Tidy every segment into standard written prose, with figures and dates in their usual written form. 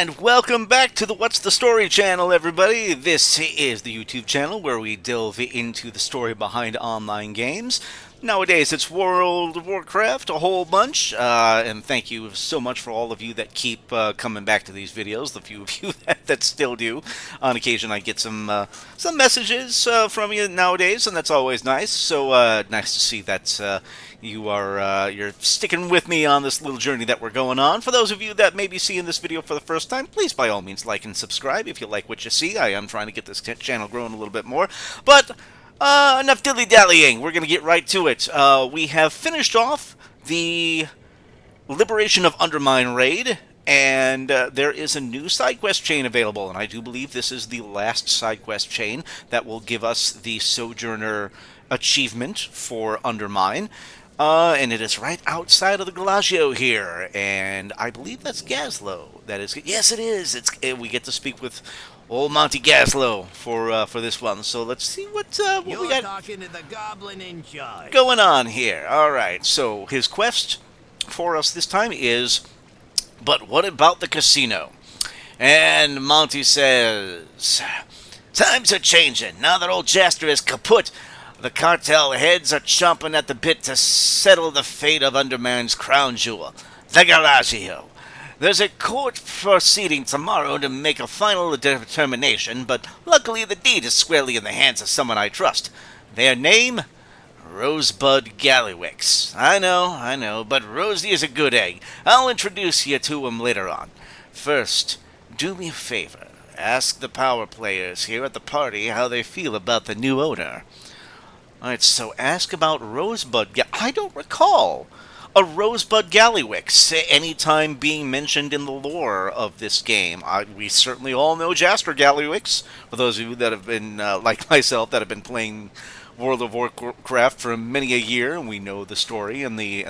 And welcome back to the What's the Story channel, everybody. This is the YouTube channel where we delve into the story behind online games. Nowadays, it's World of Warcraft, a whole bunch, and thank you so much for all of you that keep coming back to these videos, the few of you that still do. On occasion, I get some messages from you nowadays, and that's always nice. So nice to see that you're sticking with me on this little journey that we're going on. For those of you that may be seeing this video for the first time, please by all means like and subscribe if you like what you see. I am trying to get this channel growing a little bit more, but enough dilly-dallying. We're going to get right to it. We have finished off the Liberation of Undermine raid, and there is a new side quest chain available, and I do believe this is the last side quest chain that will give us the Sojourner achievement for Undermine. And it is right outside of the Gallagio here, and I believe that's Gaslow. That is, yes, it is. We get to speak with old Monty Gaslow for this one. So let's see what we got talking to the goblin in charge. going on here. All right. So his quest for us this time is, but what about the casino? And Monty says, times are changing now that old Jastor is kaput. The cartel heads are chomping at the bit to settle the fate of Undermine's crown jewel, the Gallagio. There's a court proceeding tomorrow to make a final determination, but luckily the deed is squarely in the hands of someone I trust. Their name? Rosebud Gallywix. I know, but Rosie is a good egg. I'll introduce you to him later on. First, do me a favor. Ask the power players here at the party how they feel about the new owner. Alright, so ask about Rosebud. I don't recall a Rosebud Gallywix any time being mentioned in the lore of this game. We certainly all know Jastor Gallywix. For those of you that have been, like myself, that have been playing World of Warcraft for many a year, and we know the story and the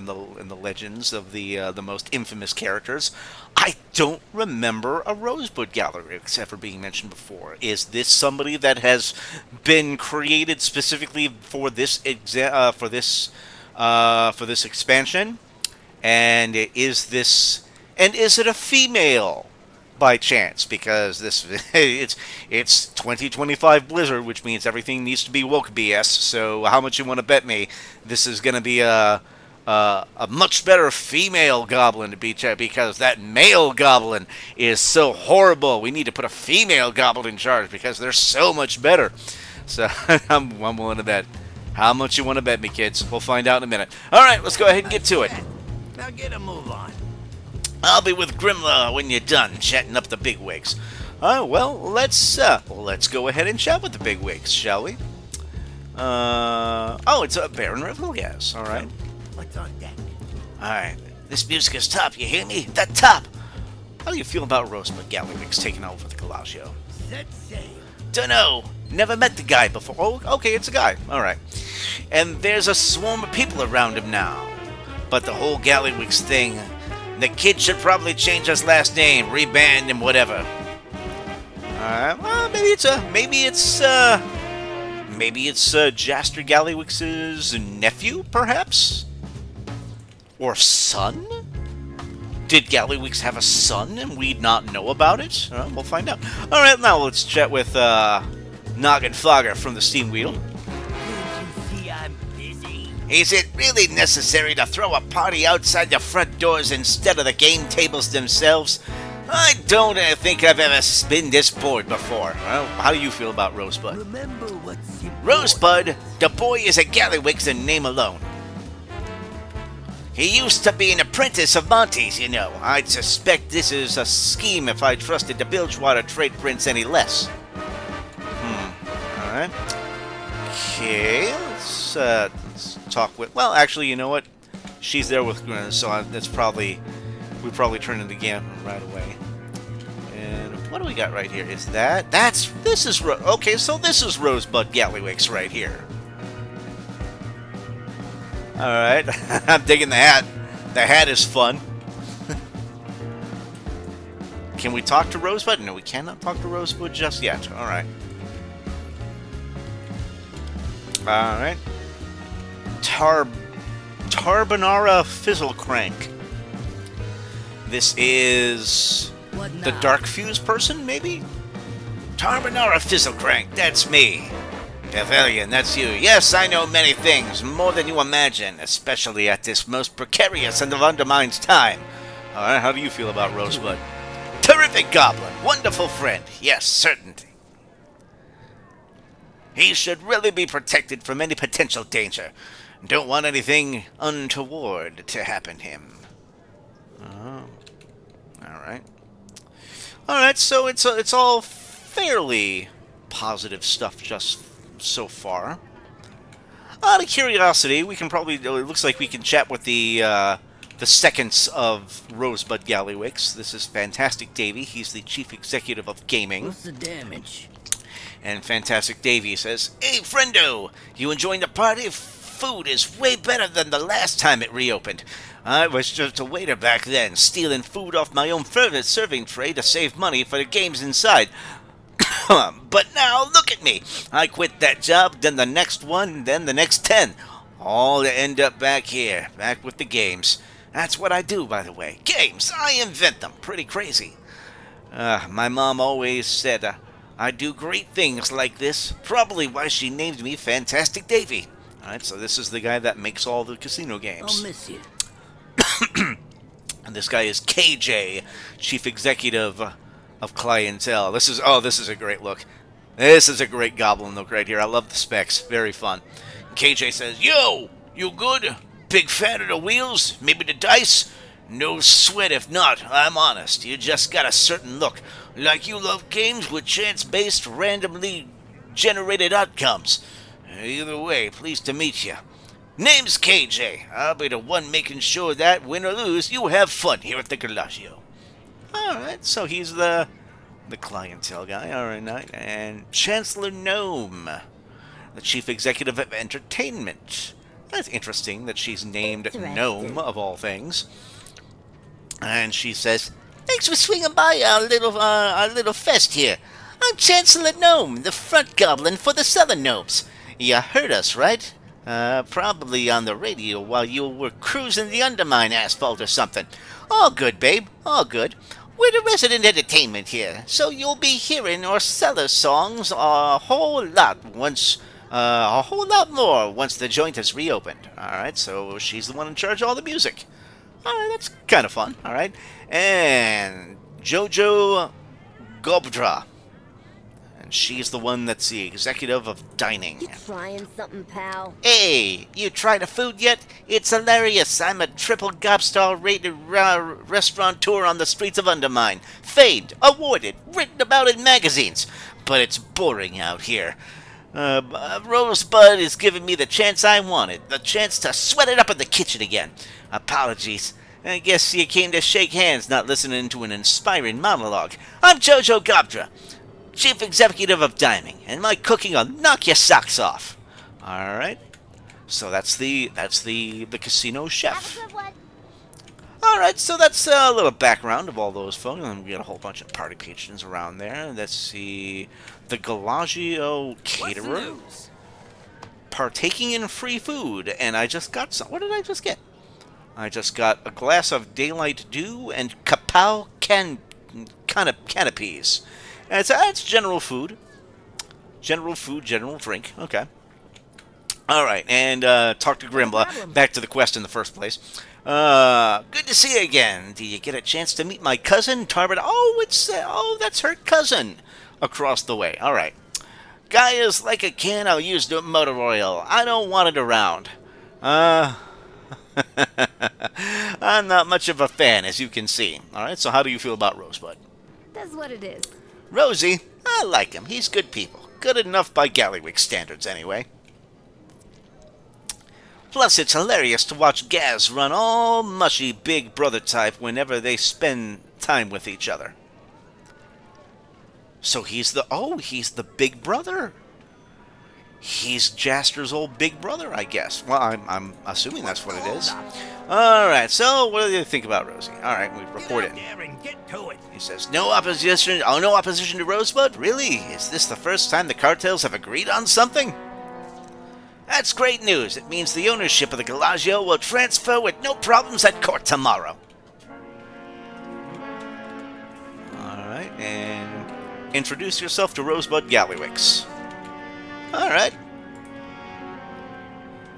legends of the most infamous characters. I don't remember a Rosebud Gallywix ever being mentioned before. Is this somebody that has been created specifically for this expansion? And is it a female by chance? Because this it's 2025 Blizzard, which means everything needs to be woke BS. So how much you want to bet me this is going to be a much better female goblin to beat, because that male goblin is so horrible. We need to put a female goblin in charge because they're so much better. So I'm willing to bet. How much you want to bet me, kids? We'll find out in a minute. All right, let's go ahead and get to it. Now get a move on. I'll be with Grimlaw when you're done chatting up the bigwigs. Well, let's go ahead and chat with the bigwigs, shall we? It's a Baron Rivelgas. All right. What's on deck? All right. This music is top. You hear me? The top. How do you feel about Rosebud Gallywix taking over the Gallagio? Set sail. Dunno. Never met the guy before. Oh, okay, it's a guy. All right. And there's a swarm of people around him now. But the whole Gallywix thing, the kid should probably change his last name, reband him, whatever. Alright, well, maybe it's Jastor Gallywix's nephew, perhaps? Or son? Did Gallywix have a son and we'd not know about it? We'll find out. Alright, now let's chat with Noggin Fogger from the Steam Wheel. Is it really necessary to throw a party outside the front doors instead of the game tables themselves? I don't think I've ever been this bored before. Well, how do you feel about Rosebud? Remember what's important. Rosebud, the boy is a Gallywix in name alone. He used to be an apprentice of Monty's, you know. I'd suspect this is a scheme if I trusted the Bilgewater trade prince any less. Alright. Okay, let's talk with... Well, actually, you know what? She's there with Grin, so that's probably... We probably turn it again right away. And what do we got right here? Is that... This is... Okay, so this is Rosebud Gallywix right here. Alright. I'm digging the hat. The hat is fun. Can we talk to Rosebud? No, we cannot talk to Rosebud just yet. Alright. Alright. Tarbonara Fizzlecrank. This is What The now? Dark Fuse person, maybe? Tarbonara Fizzlecrank, that's me. Pavilion, that's you. Yes, I know many things, more than you imagine, especially at this most precarious and of undermined time. Alright, how do you feel about Rosebud? Terrific goblin, wonderful friend, yes, certainty. He should really be protected from any potential danger. Don't want anything untoward to happen to him. Oh, alright. Alright, so it's all fairly positive stuff just so far. Out of curiosity, we can probably, it looks like we can chat with the seconds of Rosebud Gallywix. This is Fantastic Davy. He's the chief executive of gaming. What's the damage? And Fantastic Davy says, "Hey, friendo, you enjoying the party? Food is way better than the last time it reopened. I was just a waiter back then, stealing food off my own serving tray to save money for the games inside. But now, look at me. I quit that job, then the next one, then the next 10. All to end up back here, back with the games. That's what I do, by the way. Games! I invent them. Pretty crazy. My mom always said I do great things like this. Probably why she named me Fantastic Davy." Alright, so this is the guy that makes all the casino games. I'll miss you. And this guy is KJ, Chief Executive of Clientele. This is a great look. This is a great goblin look right here. I love the specs. Very fun. KJ says, "Yo, you good? Big fan of the wheels? Maybe the dice? No sweat if not, I'm honest. You just got a certain look. Like you love games with chance-based, randomly generated outcomes. Either way, pleased to meet you. Name's KJ. I'll be the one making sure that, win or lose, you have fun here at the Gallagio." Alright, so he's the clientele guy. Alright, and Chancellor Gnome, the chief executive of entertainment. That's interesting that she's named Gnome, of all things. And she says, "Thanks for swinging by our little fest here. I'm Chancellor Gnome, the front goblin for the Southern Gnomes. You heard us, right? Probably on the radio while you were cruising the Undermine asphalt or something. All good, babe, all good. We're the resident entertainment here, so you'll be hearing our cellar songs a whole lot more once the joint is reopened." Alright, so she's the one in charge of all the music. Alright, that's kind of fun. Alright, and Jojo Gobdra. And she's the one that's the executive of dining. You trying something, pal? "Hey, you tried a food yet? It's hilarious. I'm a triple gobstar rated restaurateur on the streets of Undermine. Famed, awarded, written about in magazines. But it's boring out here. Rosebud is giving me the chance I wanted. The chance to sweat it up in the kitchen again. Apologies. I guess you came to shake hands, not listening to an inspiring monologue. I'm Jojo Gobdra, chief executive of dining, and my cooking will knock your socks off." Alright. So that's the casino chef. Alright, so that's a little background of all those folks. And we got a whole bunch of party patrons around there. Let's see. The Gallagio caterer. Partaking in free food. And I just got some. What did I just get? I just got a glass of Daylight Dew and Kapow canapes. And it's general food. General food, general drink. Okay. Alright, and talk to Grimbla. Back to the quest in the first place. Good to see you again. Did you get a chance to meet my cousin, Tarbert? Oh, that's her cousin across the way. Alright. Guy is like a can, I'll use the motor oil. I don't want it around. I'm not much of a fan, as you can see. Alright, so how do you feel about Rosebud? That's what it is. Rosie, I like him. He's good people. Good enough by Gallywix standards, anyway. Plus, it's hilarious to watch Gaz run all mushy big brother type whenever they spend time with each other. So he's the big brother. He's Jastor's old big brother, I guess. Well, I'm assuming that's what it is. Alright, so what do you think about Rosie? Alright, we report in. Get to it. He says, no opposition to Rosebud? Really? Is this the first time the cartels have agreed on something? That's great news. It means the ownership of the Gallagio will transfer with no problems at court tomorrow. and introduce yourself to Rosebud Gallywix. Alright.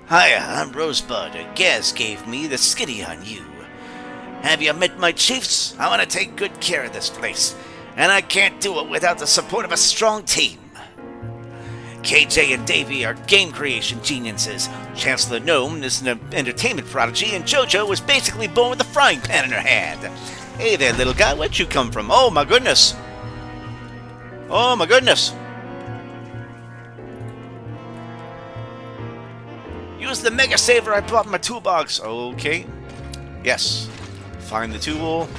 Hiya, I'm Rosebud. Gaz gave me the skinny on you. Have you met my chiefs? I want to take good care of this place, and I can't do it without the support of a strong team. KJ and Davey are game creation geniuses. Chancellor Gnome is an entertainment prodigy, and JoJo was basically born with a frying pan in her hand. Hey there, little guy, where'd you come from? Oh my goodness! Oh my goodness! Use the Mega Saver I brought in my toolbox. Okay. Yes. Find the tool.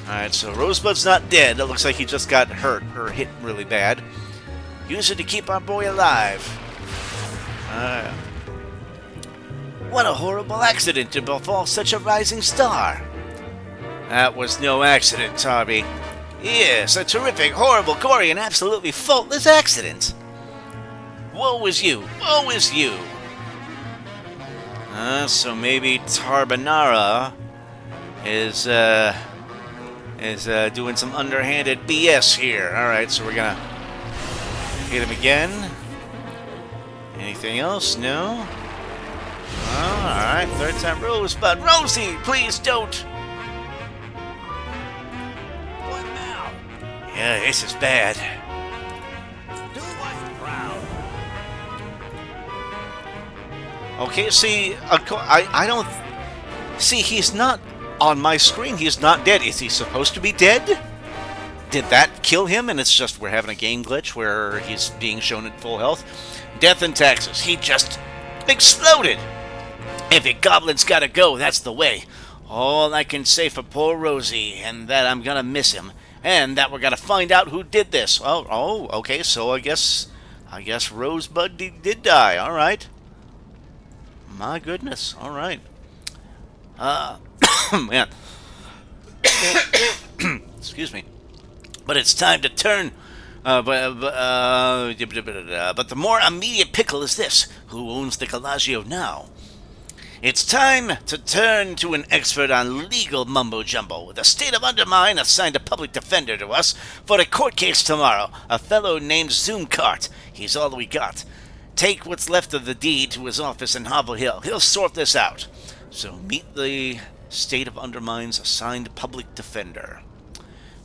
Alright, so Rosebud's not dead. It looks like he just got hurt or hit really bad. Use it to keep our boy alive. What a horrible accident to befall such a rising star. That was no accident, Tarby. Yes, a terrific, horrible, gory, and absolutely faultless accident. Woe is you. Woe is you. So maybe Tarbonara is doing some underhanded BS here. Alright, so we're gonna hit him again. Anything else? No? Alright, third time Rosebud. Rosie, please don't! What now? Yeah, this is bad. Do us proud. Okay, see, I don't... See, he's not on my screen. He's not dead. Is he supposed to be dead? Did that kill him? And it's just we're having a game glitch where he's being shown at full health. Death in Texas. He just exploded. If a goblin's gotta go, that's the way. All I can say for poor Rosie, and that I'm gonna miss him, and that we're gonna find out who did this. Oh, okay. So I guess Rosebud did die. All right. My goodness. All right. Man. Excuse me. But it's time to turn. But the more immediate pickle is this. Who owns the Gallagio now? It's time to turn to an expert on legal mumbo-jumbo. The state of Undermine assigned a public defender to us for a court case tomorrow. A fellow named Zoomcart. He's all we got. Take what's left of the deed to his office in Hobble Hill. He'll sort this out. So meet the state of Undermine's assigned public defender.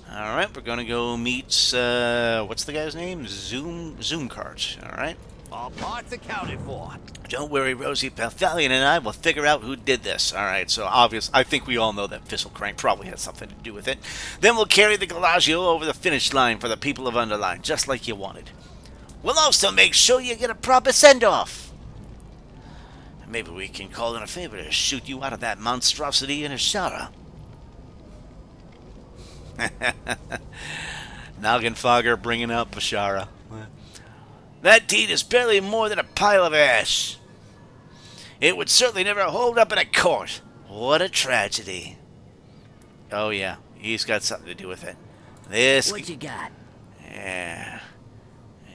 Alright, we're gonna go meet, what's the guy's name? Zoomcart, alright? All parts accounted for. Don't worry, Rosie. Palthalion and I will figure out who did this. Alright, so I think we all know that Fizzlecrank probably has something to do with it. Then we'll carry the Gallagio over the finish line for the people of Underline, just like you wanted. We'll also make sure you get a proper send-off. Maybe we can call in a favor to shoot you out of that monstrosity in Ashara. Nogginfogger bringing up Ashara. That deed is barely more than a pile of ash. It would certainly never hold up in a court. What a tragedy. Oh yeah, he's got something to do with it. What you got? Yeah.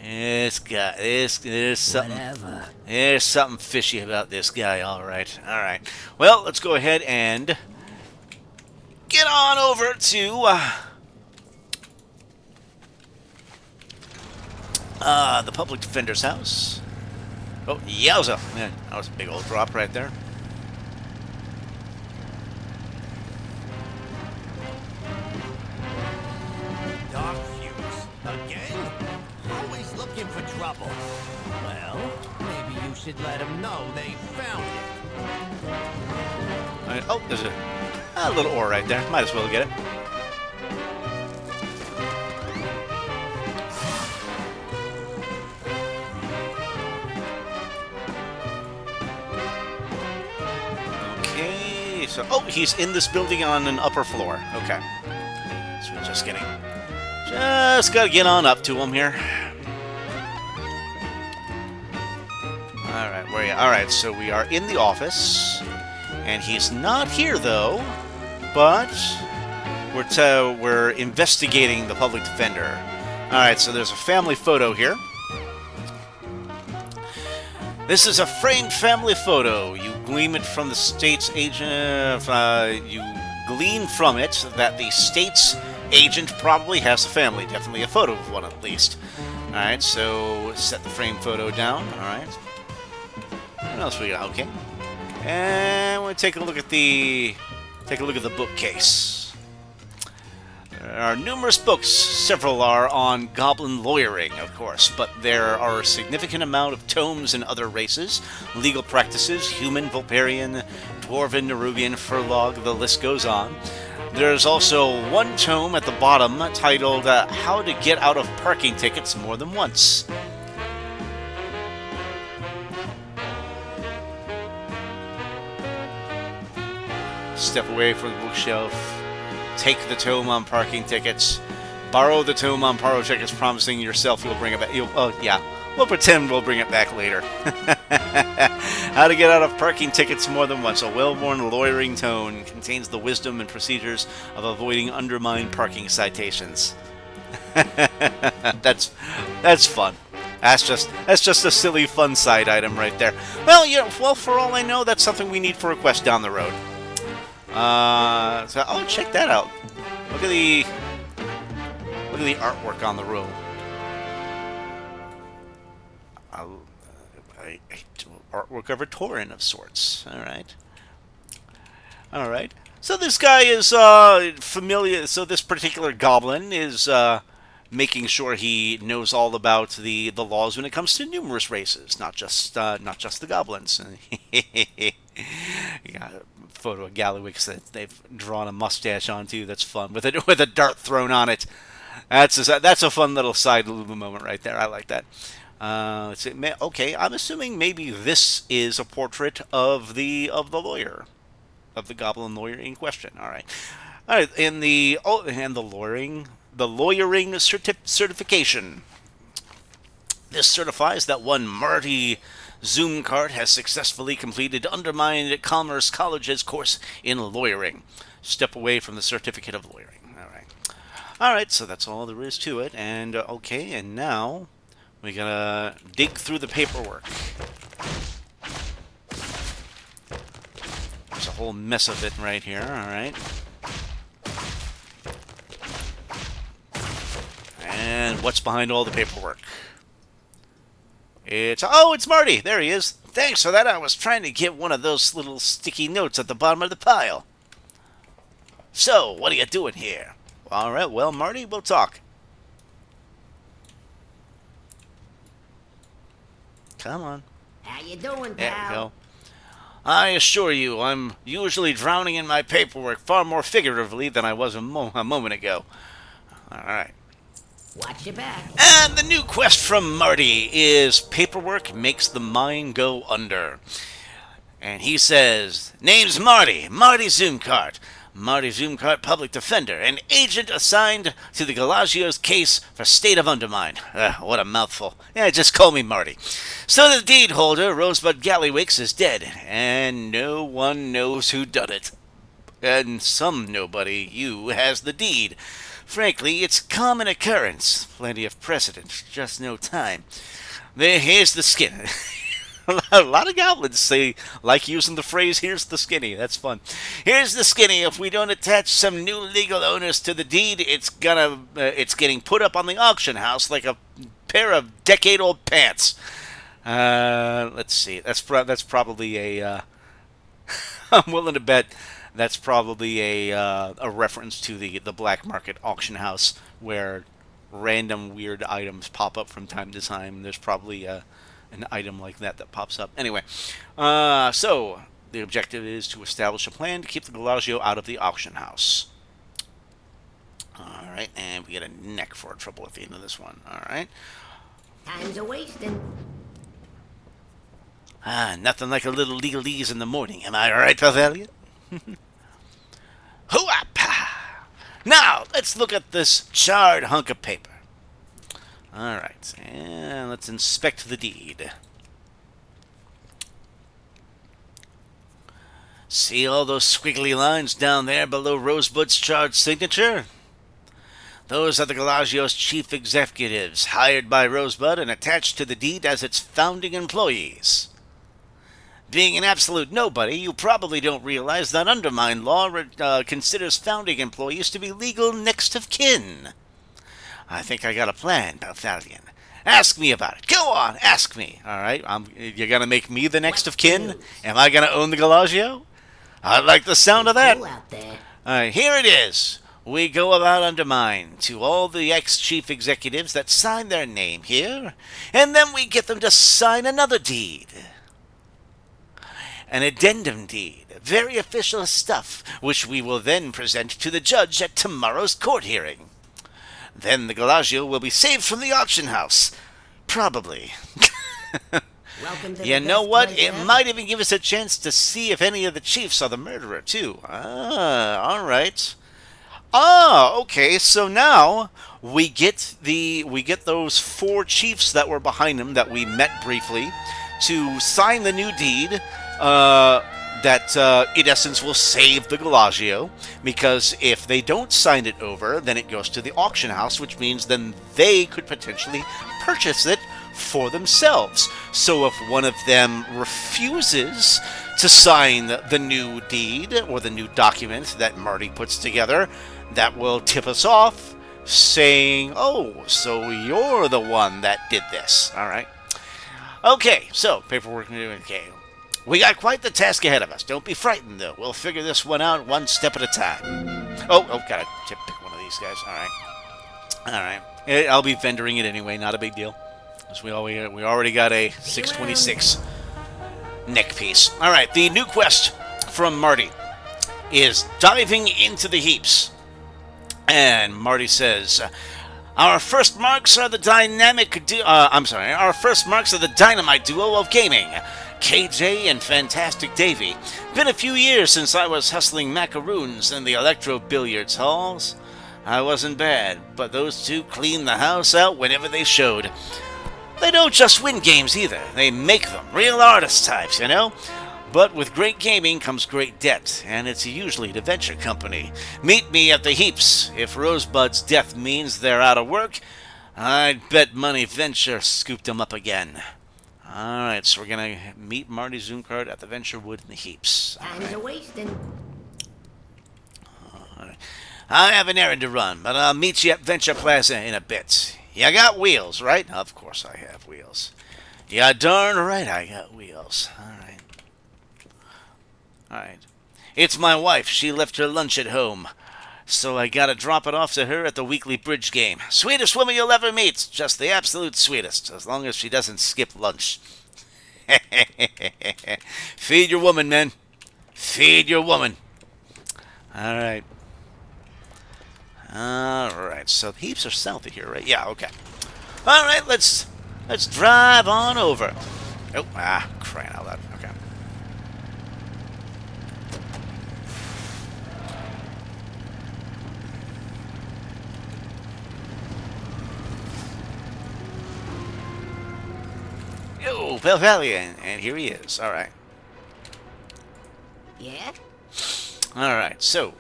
There's something. Whatever. There's something fishy about this guy. All right. Well, let's go ahead and get on over to the public defender's house. Oh, yowza! Man, that was a big old drop right there. Dark fuse. Again? Always looking for trouble. Well, maybe you should let them know they found it. All right, oh, there's a little ore right there. Might as well get it. Okay, so he's in this building on an upper floor. Okay, so we're just gotta get on up to him here. All right, where are you? All right, so we are in the office, and he's not here though. But we're investigating the public defender. All right, so there's a family photo here. This is a framed family photo. You glean it from the state's agent. You glean from it that the state's agent probably has a family. Definitely a photo of one at least. Alright, so set the frame photo down. Alright. What else we got? Okay. And we'll take a look at the bookcase. There are numerous books. Several are on goblin lawyering, of course, but there are a significant amount of tomes in other races, legal practices, human, Vulparian, Dwarven, Nerubian, Furlog, the list goes on. There's also one tome at the bottom titled How to Get Out of Parking Tickets More Than Once. Step away from the bookshelf. Take the tome on parking tickets. Borrow the tome on parking tickets, promising yourself you'll bring it back. We'll pretend we'll bring it back later. How to Get Out of Parking Tickets More Than Once. A well-worn lawyering tome contains the wisdom and procedures of avoiding undermined parking citations. That's fun. That's just a silly fun side item right there. Well, for all I know, that's something we need for a quest down the road. Check that out. Look at the artwork on the room. Artwork of a Tauren of sorts. All right. So this guy is familiar. So this particular goblin is making sure he knows all about the laws when it comes to numerous races, not just the goblins. You got a photo of Gallywix that they've drawn a mustache onto. That's fun with a dart thrown on it. That's a fun little side moment right there. I like that. Let's see. Okay, I'm assuming maybe this is a portrait of the lawyer, of the goblin lawyer in question. All right. And the lawyering certification. This certifies that one Marty Zoomcart has successfully completed Undermined Commerce College's course in lawyering. Step away from the certificate of lawyering. All right. So that's all there is to it. And okay, and now we gotta dig through the paperwork. There's a whole mess of it right here. All right. And what's behind all the paperwork? It's Marty. There he is. Thanks for that. I was trying to get one of those little sticky notes at the bottom of the pile. So, what are you doing here? All right. Well, Marty, we'll talk. Come on. How you doing, pal? There we go. I assure you, I'm usually drowning in my paperwork far more figuratively than I was a moment ago. All right. Watch your back. And the new quest from Marty is Paperwork Makes the Mind Go Under. And he says, name's Marty Zoomcart. Marty Zoomcart, public defender, an agent assigned to the Gallagio's case for state of Undermine. What a mouthful. Yeah, just call me Marty. So the deed holder, Rosebud Gallywix, is dead, and no one knows who done it. And some nobody, you, has the deed. Frankly, it's common occurrence. Plenty of precedent, just no time. Here's the skin. A lot of goblins say, like using the phrase, here's the skinny. That's fun. Here's the skinny. If we don't attach some new legal owners to the deed, it's getting put up on the auction house like a pair of decade-old pants. Let's see. That's probably a... I'm willing to bet that's probably a reference to the black market auction house where random weird items pop up from time to time. There's probably an item like that pops up. Anyway, so the objective is to establish a plan to keep the Gallagio out of the auction house. All right, and we get a neck for trouble at the end of this one. All right. Time's a wasting. Nothing like a little legalese in the morning. Am I right, Pavilion? Hoo-ah! Now, let's look at this charred hunk of paper. Alright, and let's inspect the deed. See all those squiggly lines down there below Rosebud's charred signature? Those are the Gallagio's chief executives, hired by Rosebud and attached to the deed as its founding employees. Being an absolute nobody, you probably don't realize that undermine law considers founding employees to be legal next of kin. I think I got a plan, Balthalion. Ask me about it. Go on, ask me. All right, you're gonna make me the next of kin? Am I gonna own the Gallagio? I like the sound of that. Cool out there. All right, here it is. We go about undermine to all the ex-chief executives that sign their name here, and then we get them to sign another deed. An addendum deed, very official stuff, which we will then present to the judge at tomorrow's court hearing. Then the Gallagio will be saved from the auction house. Probably. Welcome to You the know best what? place It ever. might even give us a chance to see if any of the chiefs are the murderer, too. All right. Okay. So now we get those 4 chiefs that were behind him that we met briefly to sign the new deed. That in essence will save the Gallagio, because if they don't sign it over, then it goes to the auction house, which means then they could potentially purchase it for themselves. So if one of them refuses to sign the new deed or the new document that Marty puts together, that will tip us off saying, oh, so you're the one that did this. All right. Okay, so paperwork. Okay. We got quite the task ahead of us. Don't be frightened, though. We'll figure this one out one step at a time. Oh, gotta pick one of these guys. All right. I'll be vendoring it anyway. Not a big deal. Because we already got a 626 neck piece. All right. The new quest from Marty is diving into the heaps. And Marty says, our first marks are the dynamite duo of gaming. KJ and Fantastic Davy. Been a few years since I was hustling macaroons in the electro billiards halls. I wasn't bad, but those two cleaned the house out whenever they showed. They don't just win games either. They make them. Real artist types, you know? But with great gaming comes great debt, and it's usually the venture company. Meet me at the heaps. If Rosebud's death means they're out of work, I'd bet money Venture scooped them up again. Alright, so we're going to meet Marty Zoomcard at the Venture Wood in the heaps. Time's a wasting. Alright. I have an errand to run, but I'll meet you at Venture Plaza in a bit. You got wheels, right? Of course I have wheels. Yeah, darn right I got wheels. Alright. Alright. It's my wife. She left her lunch at home. So I gotta drop it off to her at the weekly bridge game. Sweetest woman you'll ever meet. Just the absolute sweetest. As long as she doesn't skip lunch. Feed your woman, men. Feed your woman. Alright. Alright, so the heaps are south of here, right? Yeah, okay. Alright, let's drive on over. Oh, crying out loud. Okay. Yo, Pelvalian, and here he is. All right. Yeah? All right, so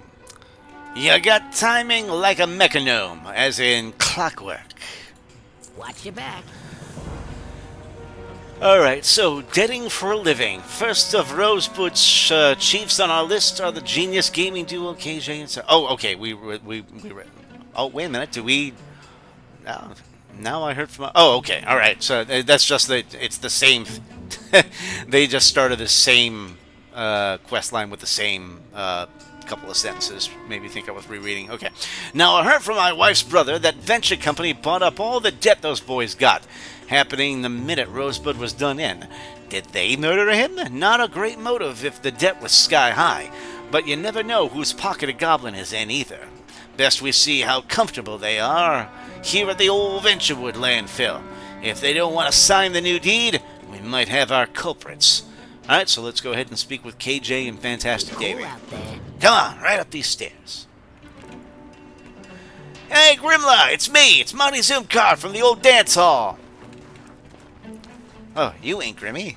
you got timing like a metronome, as in clockwork. Watch your back. All right, so deading for a living. First of Rosebud's chiefs on our list are the genius gaming duo KJ and. Oh, okay. We oh, wait a minute. Do we? Now I heard from. Oh, okay. All right. So that's just that it's the same. They just started the same quest line with the same couple of sentences. Made me think I was rereading. Okay. Now I heard from my wife's brother that venture company bought up all the debt those boys got, happening the minute Rosebud was done in. Did they murder him? Not a great motive if the debt was sky high, but you never know whose pocket a goblin is in either. Best we see how comfortable they are here at the old Venturewood landfill. If they don't want to sign the new deed, we might have our culprits. Alright, so let's go ahead and speak with KJ and Fantastic Davy. Cool out there. Come on, right up these stairs. Hey, Grimla, it's me. It's Monty Zoomcard from the old dance hall. Oh, you ain't Grimmy.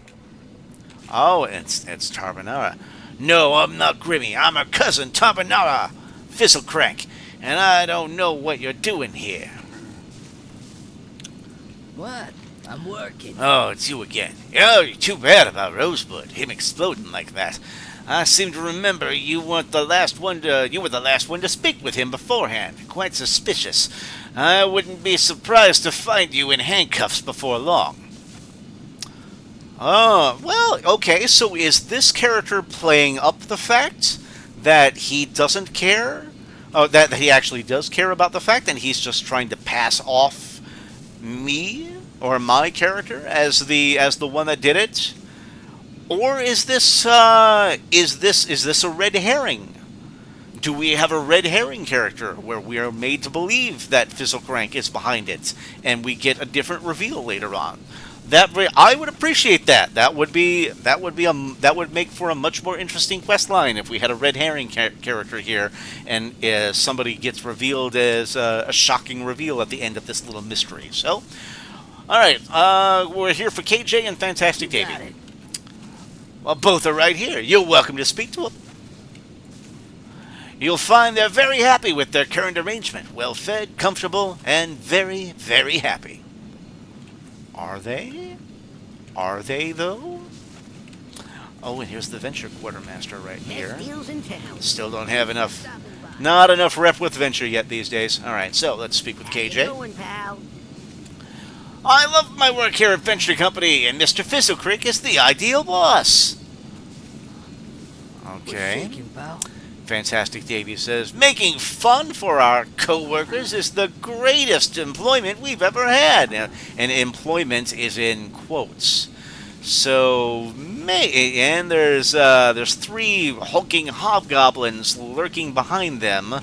Oh, it's Tarbonara. No, I'm not Grimmy. I'm her cousin, Tarbonara, Fizzlecrank, and I don't know what you're doing here. What? I'm working. Oh, it's you again. Oh, too bad about Rosebud. Him exploding like that. I seem to remember you were the last one to speak with him beforehand. Quite suspicious. I wouldn't be surprised to find you in handcuffs before long. Oh, well, okay, so is this character playing up the fact that he doesn't care? Oh, that he actually does care about the fact, and he's just trying to pass off me or my character as the one that did it? Or is this a red herring? Do we have a red herring character where we are made to believe that Fizzlecrank is behind it, and we get a different reveal later on? I would appreciate that. That would make for a much more interesting quest line if we had a red herring character here, and somebody gets revealed as a shocking reveal at the end of this little mystery. So, all right, we're here for KJ and Fantastic Davey. Well, both are right here. You're welcome to speak to them. You'll find they're very happy with their current arrangement. Well fed, comfortable, and very, very happy. Are they? Are they, though? Oh, and here's the Venture Quartermaster right here. Still don't have enough. Not enough rep with Venture yet these days. All right, so let's speak with KJ. I love my work here at Venture Company, and Mr. Fizzlecrank is the ideal boss. Okay. Fantastic Davey says, making fun for our co-workers is the greatest employment we've ever had. And employment is in quotes. So, and there's 3 hulking hobgoblins lurking behind them.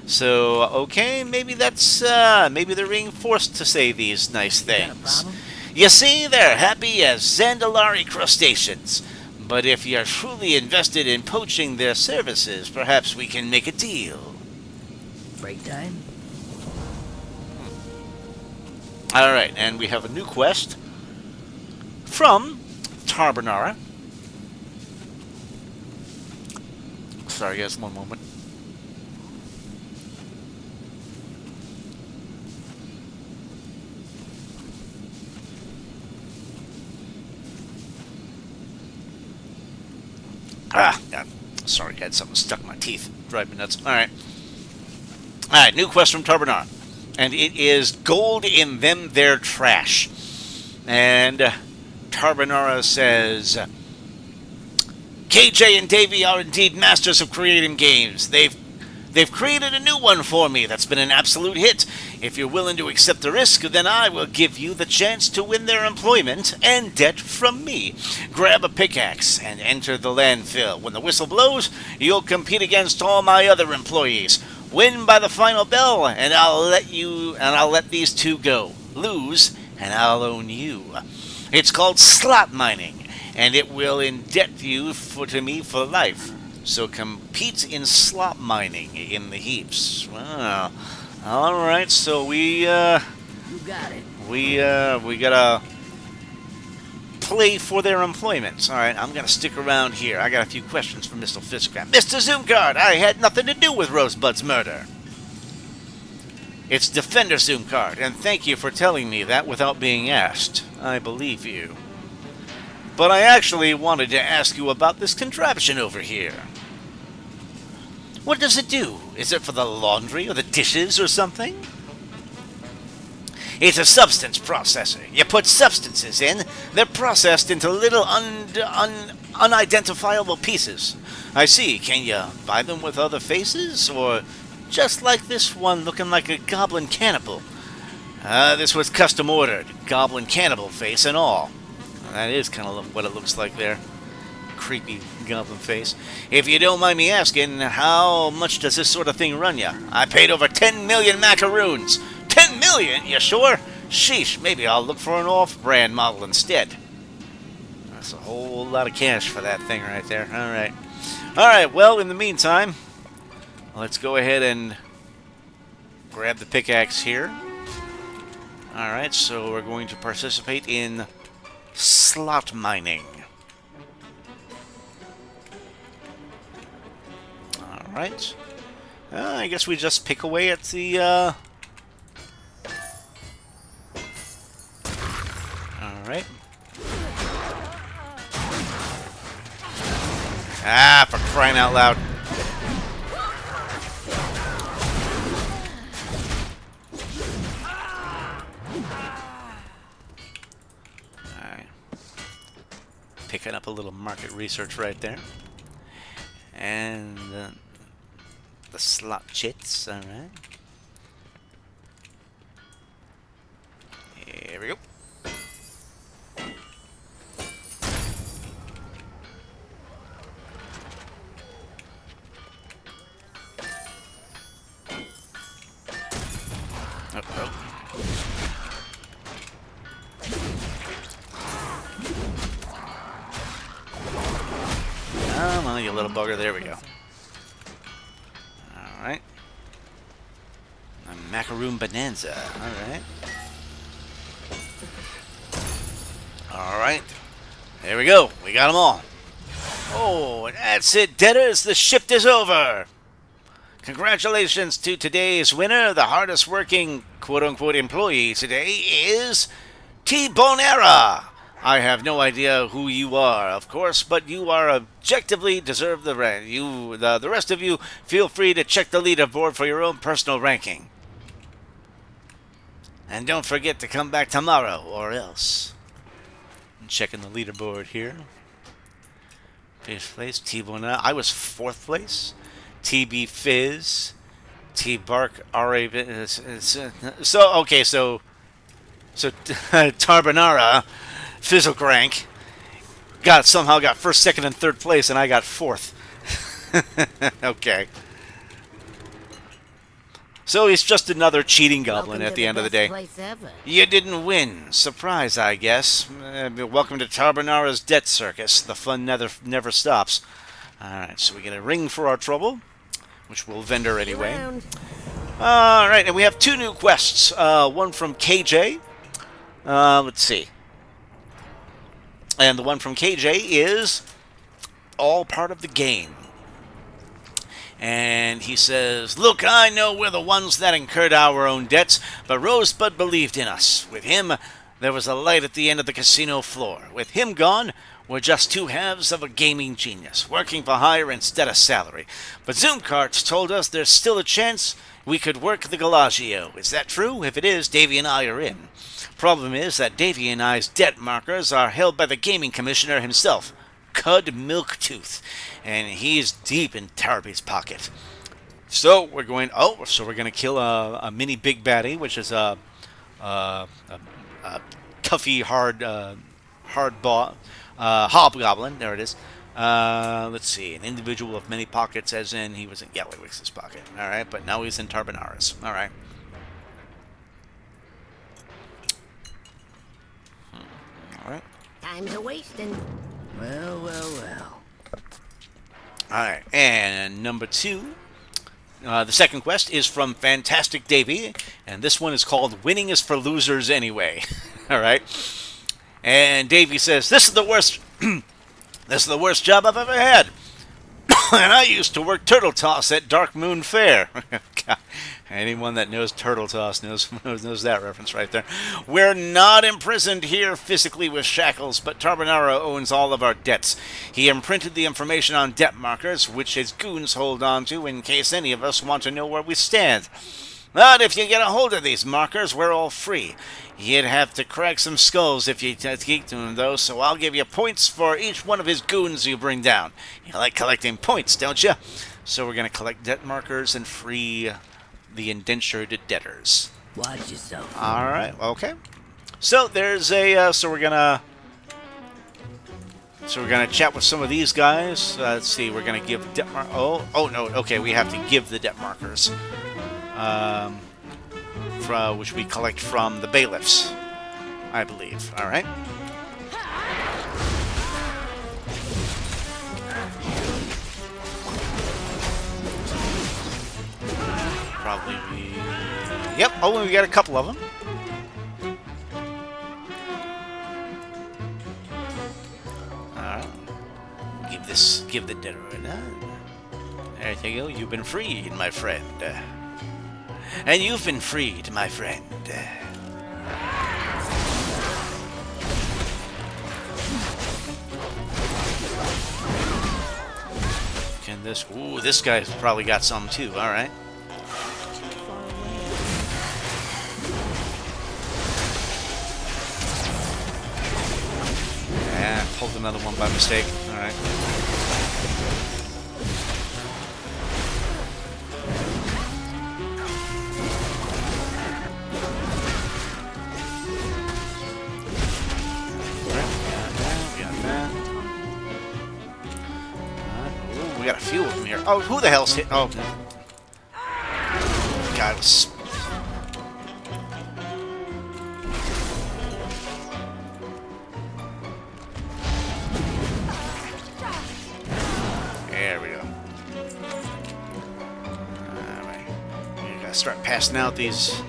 So, okay, maybe maybe they're being forced to say these nice things. You see, they're happy as Zandalari crustaceans. But if you're truly invested in poaching their services, perhaps we can make a deal. Break time? Alright, and we have a new quest from Tarbonara. Sorry guys, one moment. Sorry, had something stuck in my teeth. Drive me nuts. Alright, new quest from Tarbonara. And it is gold in them their trash. And Tarbonara says, KJ and Davey are indeed masters of creating games. They've created a new one for me that's been an absolute hit. If you're willing to accept the risk, then I will give you the chance to win their employment and debt from me. Grab a pickaxe and enter the landfill. When the whistle blows, you'll compete against all my other employees. Win by the final bell, and I'll let these 2 go. Lose, and I'll own you. It's called slot mining, and it will indebt you to me for life. So compete in slot mining in the heaps. Wow. All right, so we You got it. we gotta play for their employment. All right, I'm gonna stick around here. I got a few questions for Mr. Fizzlecrank. Mr. Zoomcard, I had nothing to do with Rosebud's murder. It's Defender Zoomcard, and thank you for telling me that without being asked. I believe you. But I actually wanted to ask you about this contraption over here. What does it do? Is it for the laundry or the dishes or something? It's a substance processor. You put substances in, they're processed into little unidentifiable pieces. I see. Can you buy them with other faces? Or just like this one looking like a goblin cannibal? This was custom ordered. Goblin cannibal face and all. That is kind of what it looks like there. Creepy goblin face. If you don't mind me asking, how much does this sort of thing run you? I paid over 10 million macaroons. 10 million? You sure? Sheesh, maybe I'll look for an off-brand model instead. That's a whole lot of cash for that thing right there. Alright. Alright, well, in the meantime, let's go ahead and grab the pickaxe here. Alright, so we're going to participate in slot mining. Alright. I guess we just pick away at the, right. Ah, for crying out loud. Alright. Picking up a little market research right there. And the slot chits, alright. Here we go. Come on, you little bugger. There we go. Alright. A macaroon bonanza. Alright. Alright. There we go. We got them all. Oh, that's it, debtors. The shift is over. Congratulations to today's winner. The hardest working quote-unquote employee today is T-Bonera. I have no idea who you are, of course, but you are objectively deserve the rank. The rest of you, feel free to check the leaderboard for your own personal ranking. And don't forget to come back tomorrow, or else. I'm checking the leaderboard here. Fifth place, T-Bonera. I was 4th place. TB Fizz, T Bark, RA. So Tarbonara, Fizzlecrank, somehow got 1st, 2nd, and 3rd place, and I got 4th. Okay. So he's just another cheating goblin at the end of the day. You didn't win. Surprise, I guess. Welcome to Tarbonara's Debt Circus. The fun never stops. Alright, so we get a ring for our trouble, which we'll vendor anyway. Alright, and we have 2 new quests. One from KJ. Let's see. And the one from KJ is all part of the game. And he says, look, I know we're the ones that incurred our own debts, but Rosebud believed in us. With him, there was a light at the end of the casino floor. With him gone, we're just 2 halves of a gaming genius, working for hire instead of salary. But Zoomcarts told us there's still a chance we could work the Gallagio. Is that true? If it is, Davy and I are in. Problem is that Davy and I's debt markers are held by the gaming commissioner himself, Cud Milktooth, and he's deep in Tarby's pocket. So we're going. So we're going to kill a mini big baddie, which is a toughy hard boss. Hobgoblin, there it is. Let's see, an individual of many pockets, as in he was in Gallywix's pocket. Alright, but now he's in Tarbonara's. Alright. Alright. Time's a wasting. Well. Alright, and number 2. The second quest is from Fantastic Davy, and this one is called Winning is for Losers Anyway. Alright. And Davy says, this is the worst this is the worst job I've ever had. And I used to work turtle toss at Dark Moon Fair. God, anyone that knows turtle toss knows that reference right there. We're not imprisoned here physically with shackles, but Tarbonara owns all of our debts. He imprinted the information on debt markers, which his goons hold on to in case any of us want to know where we stand. But if you get a hold of these markers, we're all free. You'd have to crack some skulls if you geek to them, though, so I'll give you points for each one of his goons you bring down. You like collecting points, don't you? So we're going to collect debt markers and free the indentured debtors. Watch yourself. All right, okay. So there's a, so we're going to chat with some of these guys. Let's see, we're going to give debt no, okay, we have to give the debt markers. Which we collect from the bailiffs, I believe. All right. Probably Yep. Oh, we got a couple of them. All right. Give the dinner a nod. There you go. You've been freed, my friend. And you've been freed, my friend. this. Ooh, this guy's probably got some too. All right. Yeah, pulled another one by mistake. All right. We got a few of them here. Oh, who the hell's hit? Oh, God, was... There we go. All right, you gotta start passing out these.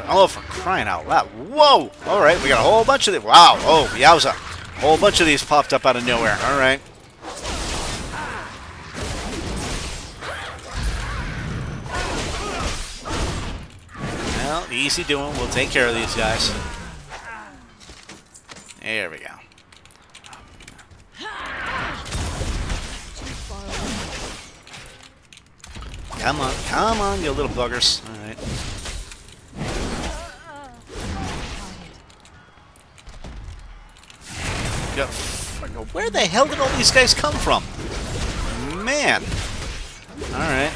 Oh, for crying out loud! Whoa! All right, we got a whole bunch of them. Wow! Oh, yowza! A whole bunch of these popped up out of nowhere. All right. Well, easy doing. We'll take care of these guys. There we go. Come on, you little buggers. All right. Go. Where the hell did all these guys come from? Man. All right.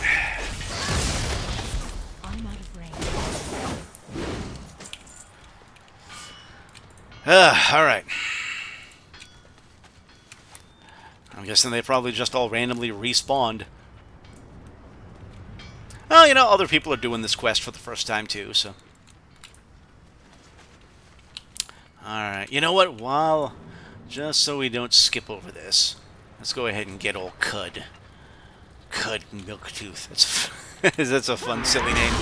All right. I'm guessing they probably just all randomly respawned. Well, you know, other people are doing this quest for the first time too, so. Alright, you know what? Just so we don't skip over this, let's go ahead and get old Cud. Cud Milktooth. That's a fun, silly name.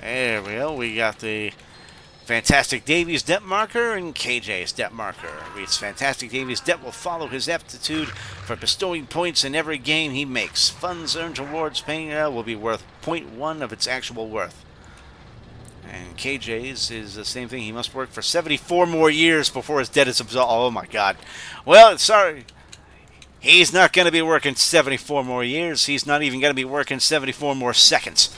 There we go. We got the Fantastic Davy's depth marker and KJ's depth marker. Reads Fantastic Davy's depth will follow his aptitude for bestowing points in every game he makes. Funds earned towards paying will be worth 0.1 of its actual worth. And KJ's is the same thing. He must work for 74 more years before his debt is absolved. Oh my God. Well, sorry. He's not going to be working 74 more years. He's not even going to be working 74 more seconds.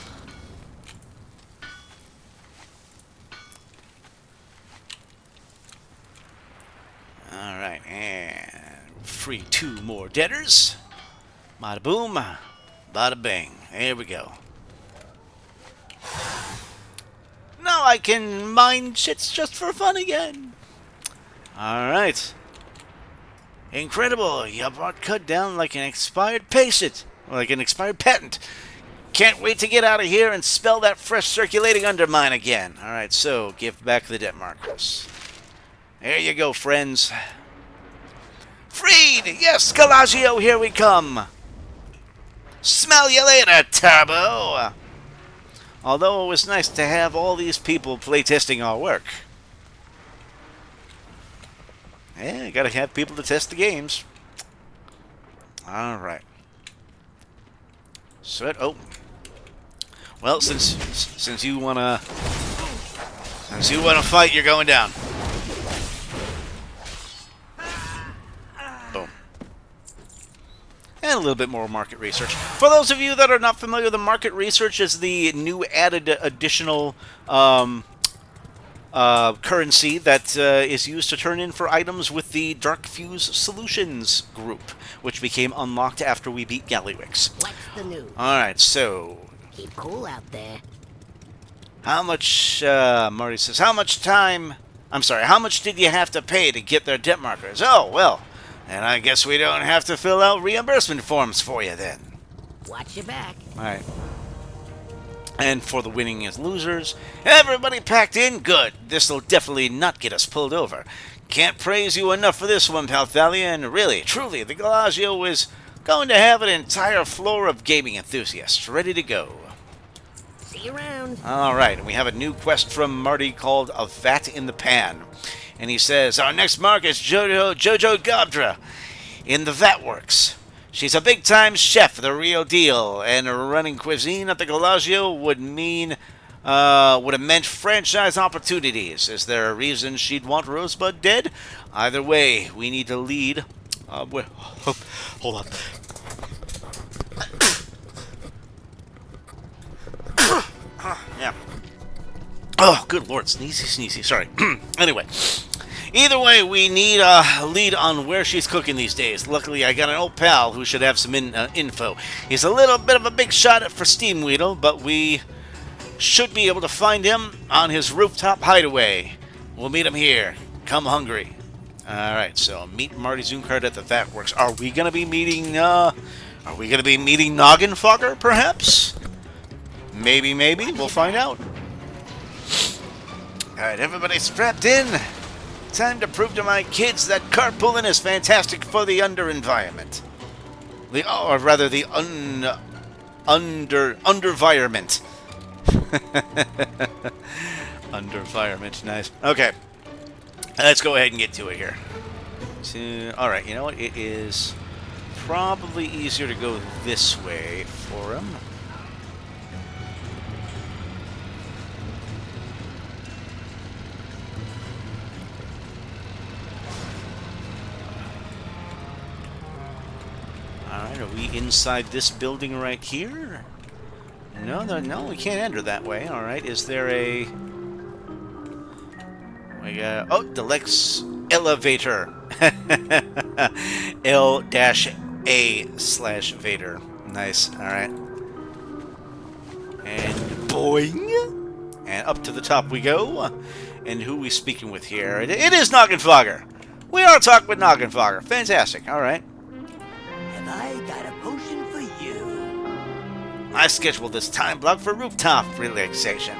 Alright, and free 2 more debtors. Bada boom, bada bang. There we go. Now I can mine shits just for fun again. Alright. Incredible, you brought Cud down like an expired patient. Like an expired patent. Can't wait to get out of here and spell that fresh circulating undermine again. Alright, so give back the debt markers. There you go, friends. Freed! Yes, Gallagio, here we come. Smell you later, Turbo. Although it was nice to have all these people playtesting our work. Yeah, gotta have people to test the games. Alright. So, oh. Well, since you wanna fight, you're going down. Boom. And a little bit more market research. For those of you that are not familiar, the market research is the new added additional currency that is used to turn in for items with the Dark Fuse Solutions group, which became unlocked after we beat Gallywix. What's the news? Alright, so... Keep cool out there. How much, Marty says, how much did you have to pay to get their debt markers? Oh, well... And I guess we don't have to fill out reimbursement forms for you then. Watch your back. Alright. And for the winning as losers, everybody packed in? Good. This'll definitely not get us pulled over. Can't praise you enough for this one, Palthalia, and really, truly, the Gallagio is going to have an entire floor of gaming enthusiasts ready to go. See you around. Alright, and we have a new quest from Marty called A Vat in the Pan. And he says, our next mark is Jojo Gobdra in the Vat Works. She's a big-time chef, the real deal, and running cuisine at the Gallagio would have meant franchise opportunities. Is there a reason she'd want Rosebud dead? Either way, we need to lead. Hold on. Yeah. Oh, good lord, sneezy. Sorry. Anyway. Either way, we need a lead on where she's cooking these days. Luckily, I got an old pal who should have some info. He's a little bit of a big shot for Steamweedle, but we should be able to find him on his rooftop hideaway. We'll meet him here. Come hungry. Alright, so meet Marty Zooncard at the Vat Works. Are we gonna be meeting Noggin Fogger, perhaps? Maybe. We'll find out. Alright, everybody strapped in. Time to prove to my kids that carpooling is fantastic for the environment. Underenvironment. Underenvironment, nice. Okay, let's go ahead and get to it here. Alright, you know what? It is probably easier to go this way for him. Alright, are we inside this building right here? No, we can't enter that way. Alright, is there a... We got... Oh, Deluxe Elevator. L-A/Vader. Nice, alright. And boing! And up to the top we go. And who are we speaking with here? It is Noggin Fogger! We are talking with Noggin Fogger. Fantastic, alright. I got a potion for you. I scheduled this time block for rooftop relaxation.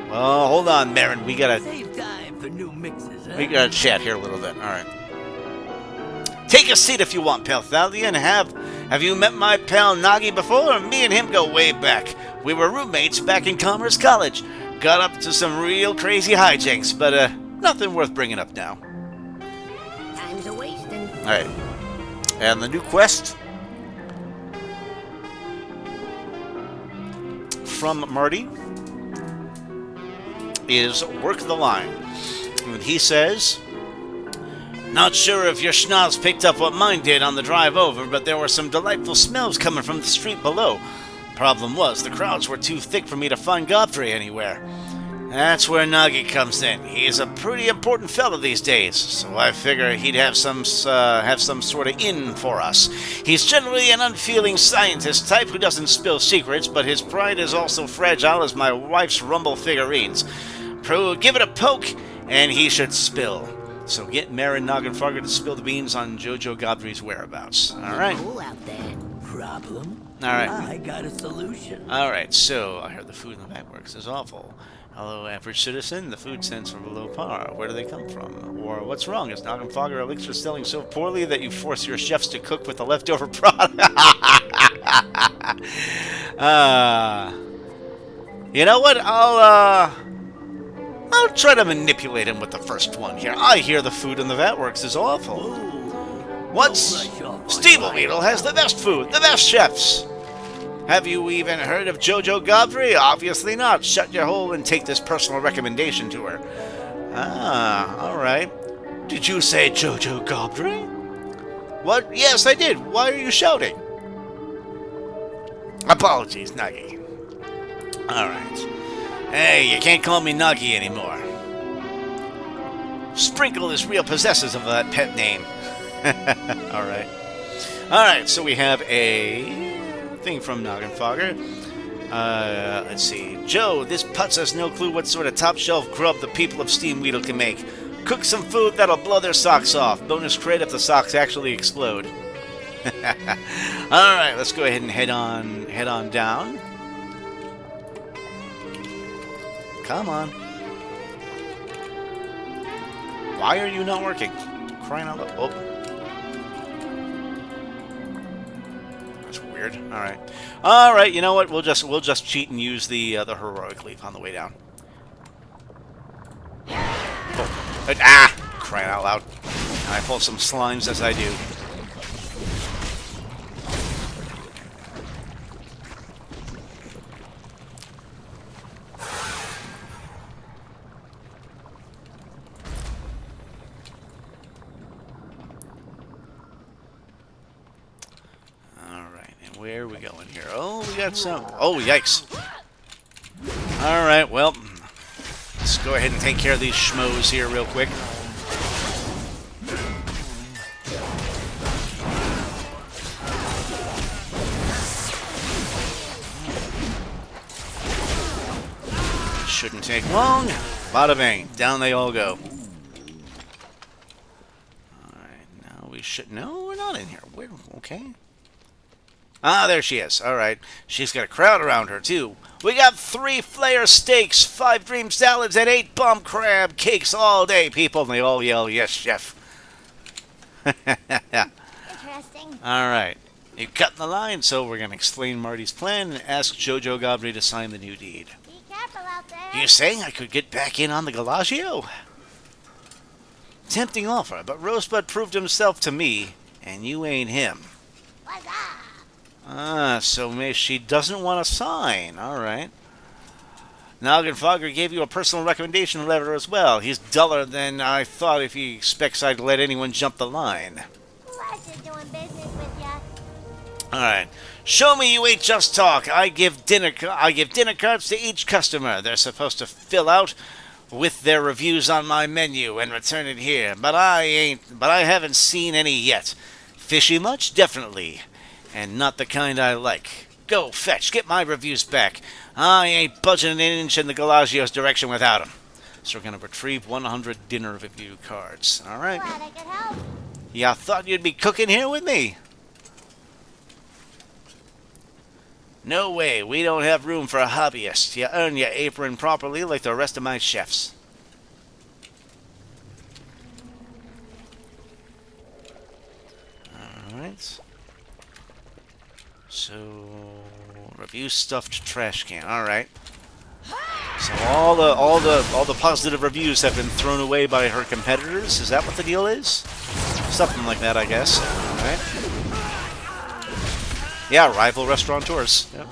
Well, hold on, Marin. We gotta Save time for new mixes, huh? we gotta chat here a little bit. All right. Take a seat if you want, pal Thalia, and have you met my pal Nagi before? Me and him go way back. We were roommates back in Commerce College. Got up to some real crazy hijinks, but nothing worth bringing up now. Time's a wasting. All right. And the new quest from Marty is Work the Line. And he says, not sure if your schnoz picked up what mine did on the drive over, but there were some delightful smells coming from the street below. Problem was, the crowds were too thick for me to find Godfrey anywhere. That's where Nagi comes in. He's a pretty important fella these days, so I figure he'd have some sort of in for us. He's generally an unfeeling scientist type who doesn't spill secrets, but his pride is also fragile as my wife's rumble figurines. Give it a poke, and he should spill. So get Marin Noggin Fogger to spill the beans on Jojo Godfrey's whereabouts. All right. Cool out there. Problem? All right. I got a solution. All right. So I heard the food in the Vat Works is awful. Hello, average citizen. The food cents are below par. Where do they come from? Or what's wrong? Is Noggin Fogger Elixir selling so poorly that you force your chefs to cook with the leftover product? You know what? I'll try to manipulate him with the first one here. I hear the food in the Vat Works is awful. What's... Steamweedle has the best food, the best chefs. Have you even heard of Jojo Godfrey? Obviously not. Shut your hole and take this personal recommendation to her. Ah, alright. Did you say Jojo Godfrey? What? Yes, I did. Why are you shouting? Apologies, Nagi. Alright. Hey, you can't call me Nagi anymore. Sprinkle is real possessive of that pet name. Alright. Alright, so we have a thing from Noggin Fogger. Let's see. Joe, this putz has no clue what sort of top-shelf grub the people of Steamweedle can make. Cook some food that'll blow their socks off. Bonus credit if the socks actually explode. Alright, let's go ahead and head on down. Come on. Why are you not working? Crying out loud. Oh. That's weird. Alright. Alright, you know what? We'll just cheat and use the heroic leap on the way down. Oh. Ah! Crying out loud. I pull some slimes as I do. Where are we going here? Oh, we got some. Oh, yikes. Alright, well, let's go ahead and take care of these schmoes here real quick. Shouldn't take long. Bada bang. Down they all go. Alright, now we should... No, we're not in here. We're okay. Ah, there she is. Alright. She's got a crowd around her, too. We got 3 flare steaks, 5 dream salads, and 8 bomb crab cakes all day, people. And they all yell, yes, chef. Interesting. Alright. You cut in the line, so we're going to explain Marty's plan and ask Jojo Gobblin to sign the new deed. Be careful out there. You saying I could get back in on the Gallagio? Tempting offer, but Rosebud proved himself to me, and you ain't him. What's up? Ah, so maybe she doesn't want to sign. Alright. Noggenfogger gave you a personal recommendation letter as well. He's duller than I thought if he expects I'd let anyone jump the line. Pleasure doing business with ya. Alright. Show me you ain't just talk. I give dinner cards to each customer. They're supposed to fill out with their reviews on my menu and return it here. But I haven't seen any yet. Fishy much? Definitely. And not the kind I like. Go, fetch, get my reviews back. I ain't budging an inch in the Gallagio's direction without 'em. So we're going to retrieve 100 dinner review cards. Alright. Glad I could help. Yeah, I thought you'd be cooking here with me. No way, we don't have room for a hobbyist. You earn your apron properly like the rest of my chefs. Alright. So, review stuffed trash can. Alright. So all the positive reviews have been thrown away by her competitors. Is that what the deal is? Something like that, I guess. Alright. Yeah, rival restaurateurs. Yep.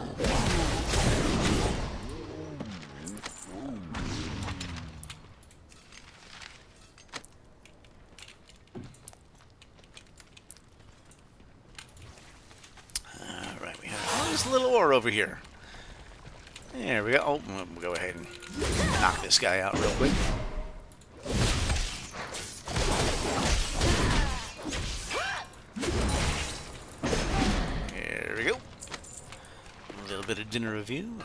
Alright, we have this little ore over here. There we go. Oh, we'll go ahead and knock this guy out real quick. There we go. A little bit of dinner review.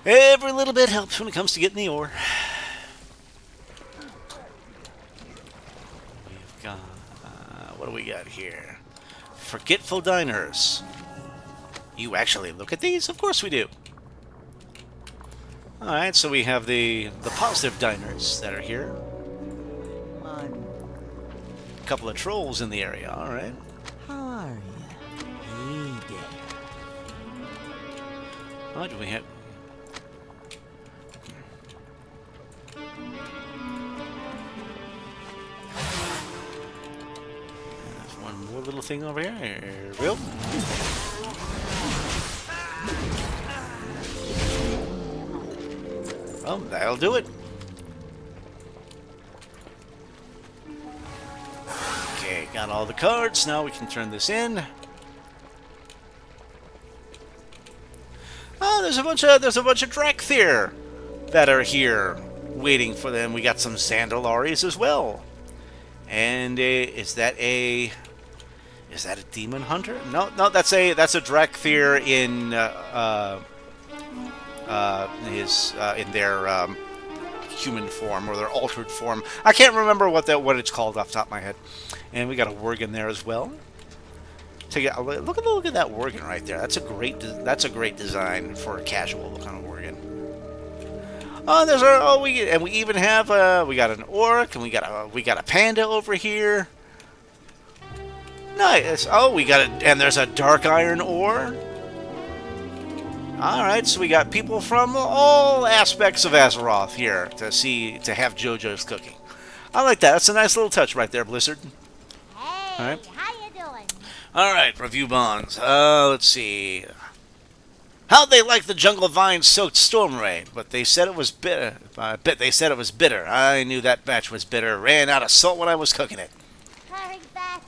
Every little bit helps when it comes to getting the ore. We've got... what do we got here? Forgetful diners. You actually look at these? Of course we do. Alright, so we have the positive diners that are here. A couple of trolls in the area, alright. How are you? Hey there. What do we have? There's one more little thing over here. Here we go. Well, that'll do it. Okay, got all the cards. Now we can turn this in. Oh, there's a bunch of Drakthir that are here waiting for them. We got some Zandalaris as well. And is that a demon hunter? No, that's a Drakthir in in their human form or their altered form. I can't remember what it's called off the top of my head. And we got a Worgen there as well. Look at that Worgen right there. That's a great design for a casual look on a Worgen. Oh, we even have we got an orc and we got a panda over here. Nice. Oh, and there's a dark iron ore. Alright, so we got people from all aspects of Azeroth here to have JoJo's cooking. I like that. That's a nice little touch right there, Blizzard. Hey, Alright. how you doing? Alright, review bonds. Let's see. How'd they like the jungle vine-soaked storm ray? But they said it was bitter. I bet they said it was bitter. I knew that batch was bitter. Ran out of salt when I was cooking it. Hurry back.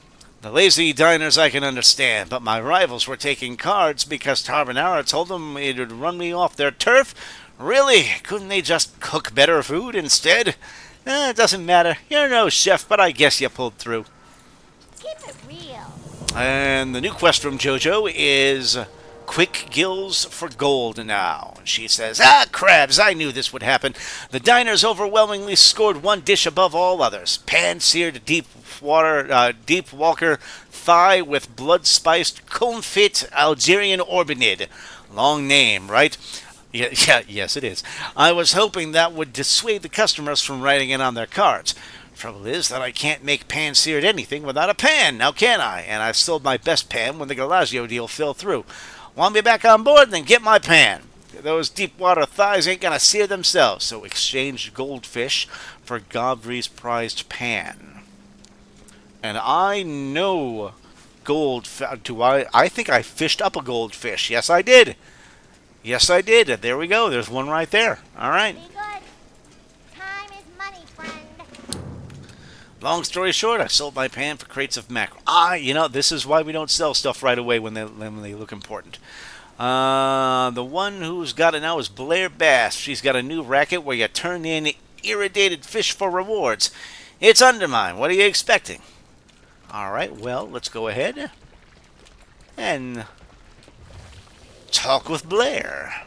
The lazy diners I can understand, but my rivals were taking cards because Tarbonara told them it would run me off their turf. Really? Couldn't they just cook better food instead? It doesn't matter. You're no chef, but I guess you pulled through. Keep it real. And the new quest from JoJo is quick gills for gold now. She says, crabs, I knew this would happen. The diners overwhelmingly scored one dish above all others. Pan-seared deep walker thigh with blood-spiced confit Algerian orbinid. Long name, right? Yes, it is. I was hoping that would dissuade the customers from writing it on their cards. Trouble is that I can't make pan-seared anything without a pan, now can I? And I sold my best pan when the Gallagio deal fell through. Want me back on board? Then get my pan. Those deep water thighs ain't gonna sear themselves, so exchange goldfish for Godfrey's prized pan. And I know I think I fished up a goldfish. Yes, I did. Yes, I did. There we go. There's one right there. All right. Be good. Time is money, friend. Long story short, I sold my pan for crates of mackerel. This is why we don't sell stuff right away when they look important. The one who's got it now is Blair Bass. She's got a new racket where you turn in irradiated fish for rewards. It's Undermine. What are you expecting? All right, well, let's go ahead and talk with Blair.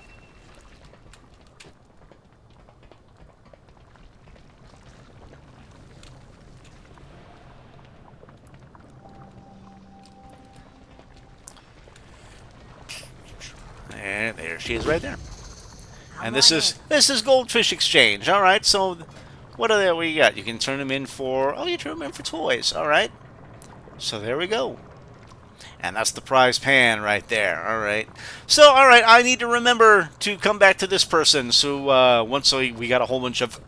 And there she is right there. And this is Goldfish Exchange. All right, so what you got? You can turn them in for you turn them in for toys. All right. So there we go. And that's the prize pan right there. All right. So, all right, I need to remember to come back to this person. So once we got a whole bunch of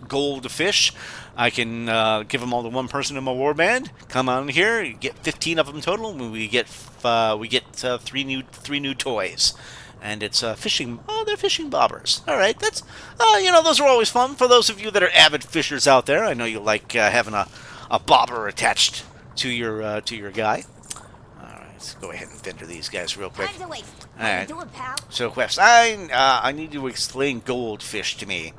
gold fish, I can give them all to one person in my warband. Come on here, you get 15 of them total. And we get three new toys, and it's fishing. Oh, they're fishing bobbers. All right, that's those are always fun for those of you that are avid fishers out there. I know you like having a bobber attached to your guy. Let's go ahead and vendor these guys real quick. Time's a waste. All right. Do it, pal. So, quest. I need you to explain goldfish to me.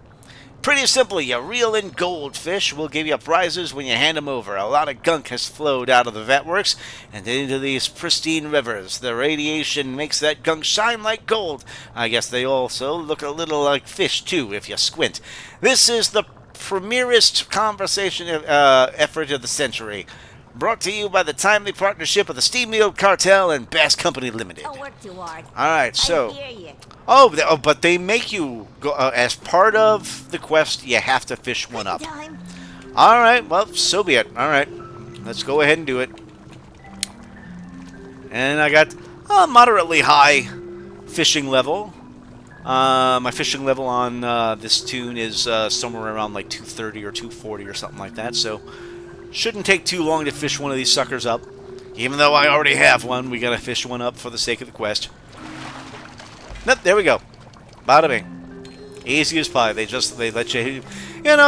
Pretty simple. You reel in goldfish. We'll give you prizes when you hand them over. A lot of gunk has flowed out of the vatworks and into these pristine rivers. The radiation makes that gunk shine like gold. I guess they also look a little like fish, too, if you squint. This is the premierest conversation effort of the century. Brought to you by the timely partnership of the Steam Meal Cartel and Bass Company Limited. Don't work too hard. All right, so... I hear you. But they make you go as part of the quest. You have to fish one up. Time. All right, well, so be it. All right, let's go ahead and do it. And I got a moderately high fishing level. My fishing level on this tune is somewhere around like 230 or 240 or something like that. So shouldn't take too long to fish one of these suckers up. Even though I already have one, we gotta fish one up for the sake of the quest. Nope, there we go. Bada bing. Easy as pie. They let you,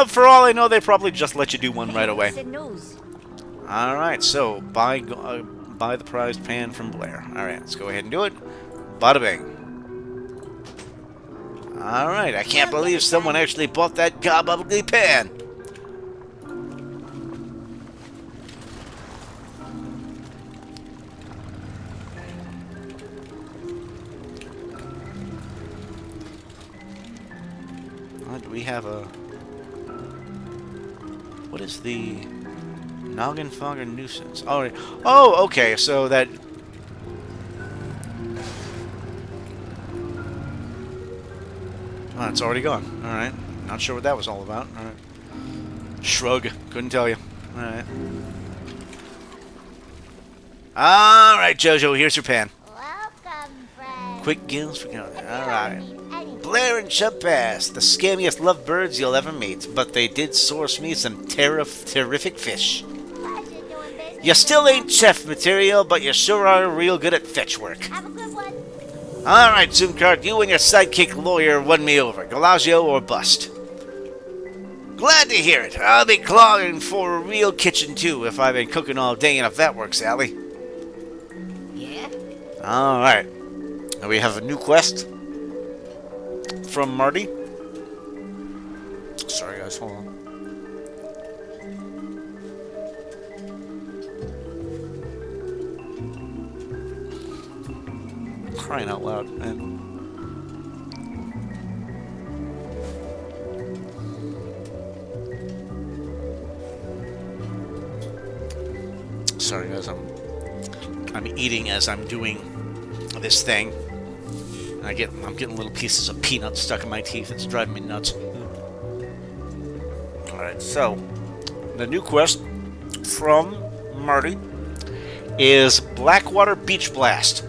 for all I know, they probably just let you do one right away. All right, so buy the prized pan from Blair. All right, let's go ahead and do it. Bada bing. All right, I can't believe someone actually bought that gobbly pan. Do we have a... What is the... Noggin Fogger Nuisance? Oh, okay, so that... Oh, it's already gone. Alright. Not sure what that was all about. Alright. Shrug. Couldn't tell you. Alright. Alright, Jojo, here's your pan. Welcome, friend. Quick gills for... Alright. Blair and Chub Bass, the scammiest lovebirds you'll ever meet, but they did source me some terrific fish. You still ain't chef material, but you sure are real good at fetch work. Have a good one. Alright, Zoomcart, you and your sidekick lawyer won me over. Gallagio or bust. Glad to hear it. I'll be clawing for a real kitchen, too, if I've been cooking all day and if that works, Allie. Yeah? Alright. We have a new quest from Marty. Sorry, guys, hold on. Crying out loud, man. Sorry, guys, I'm eating as I'm doing this thing. I'm getting little pieces of peanut stuck in my teeth. It's driving me nuts. Alright, so the new quest from Marty is Blackwater Beach Blast.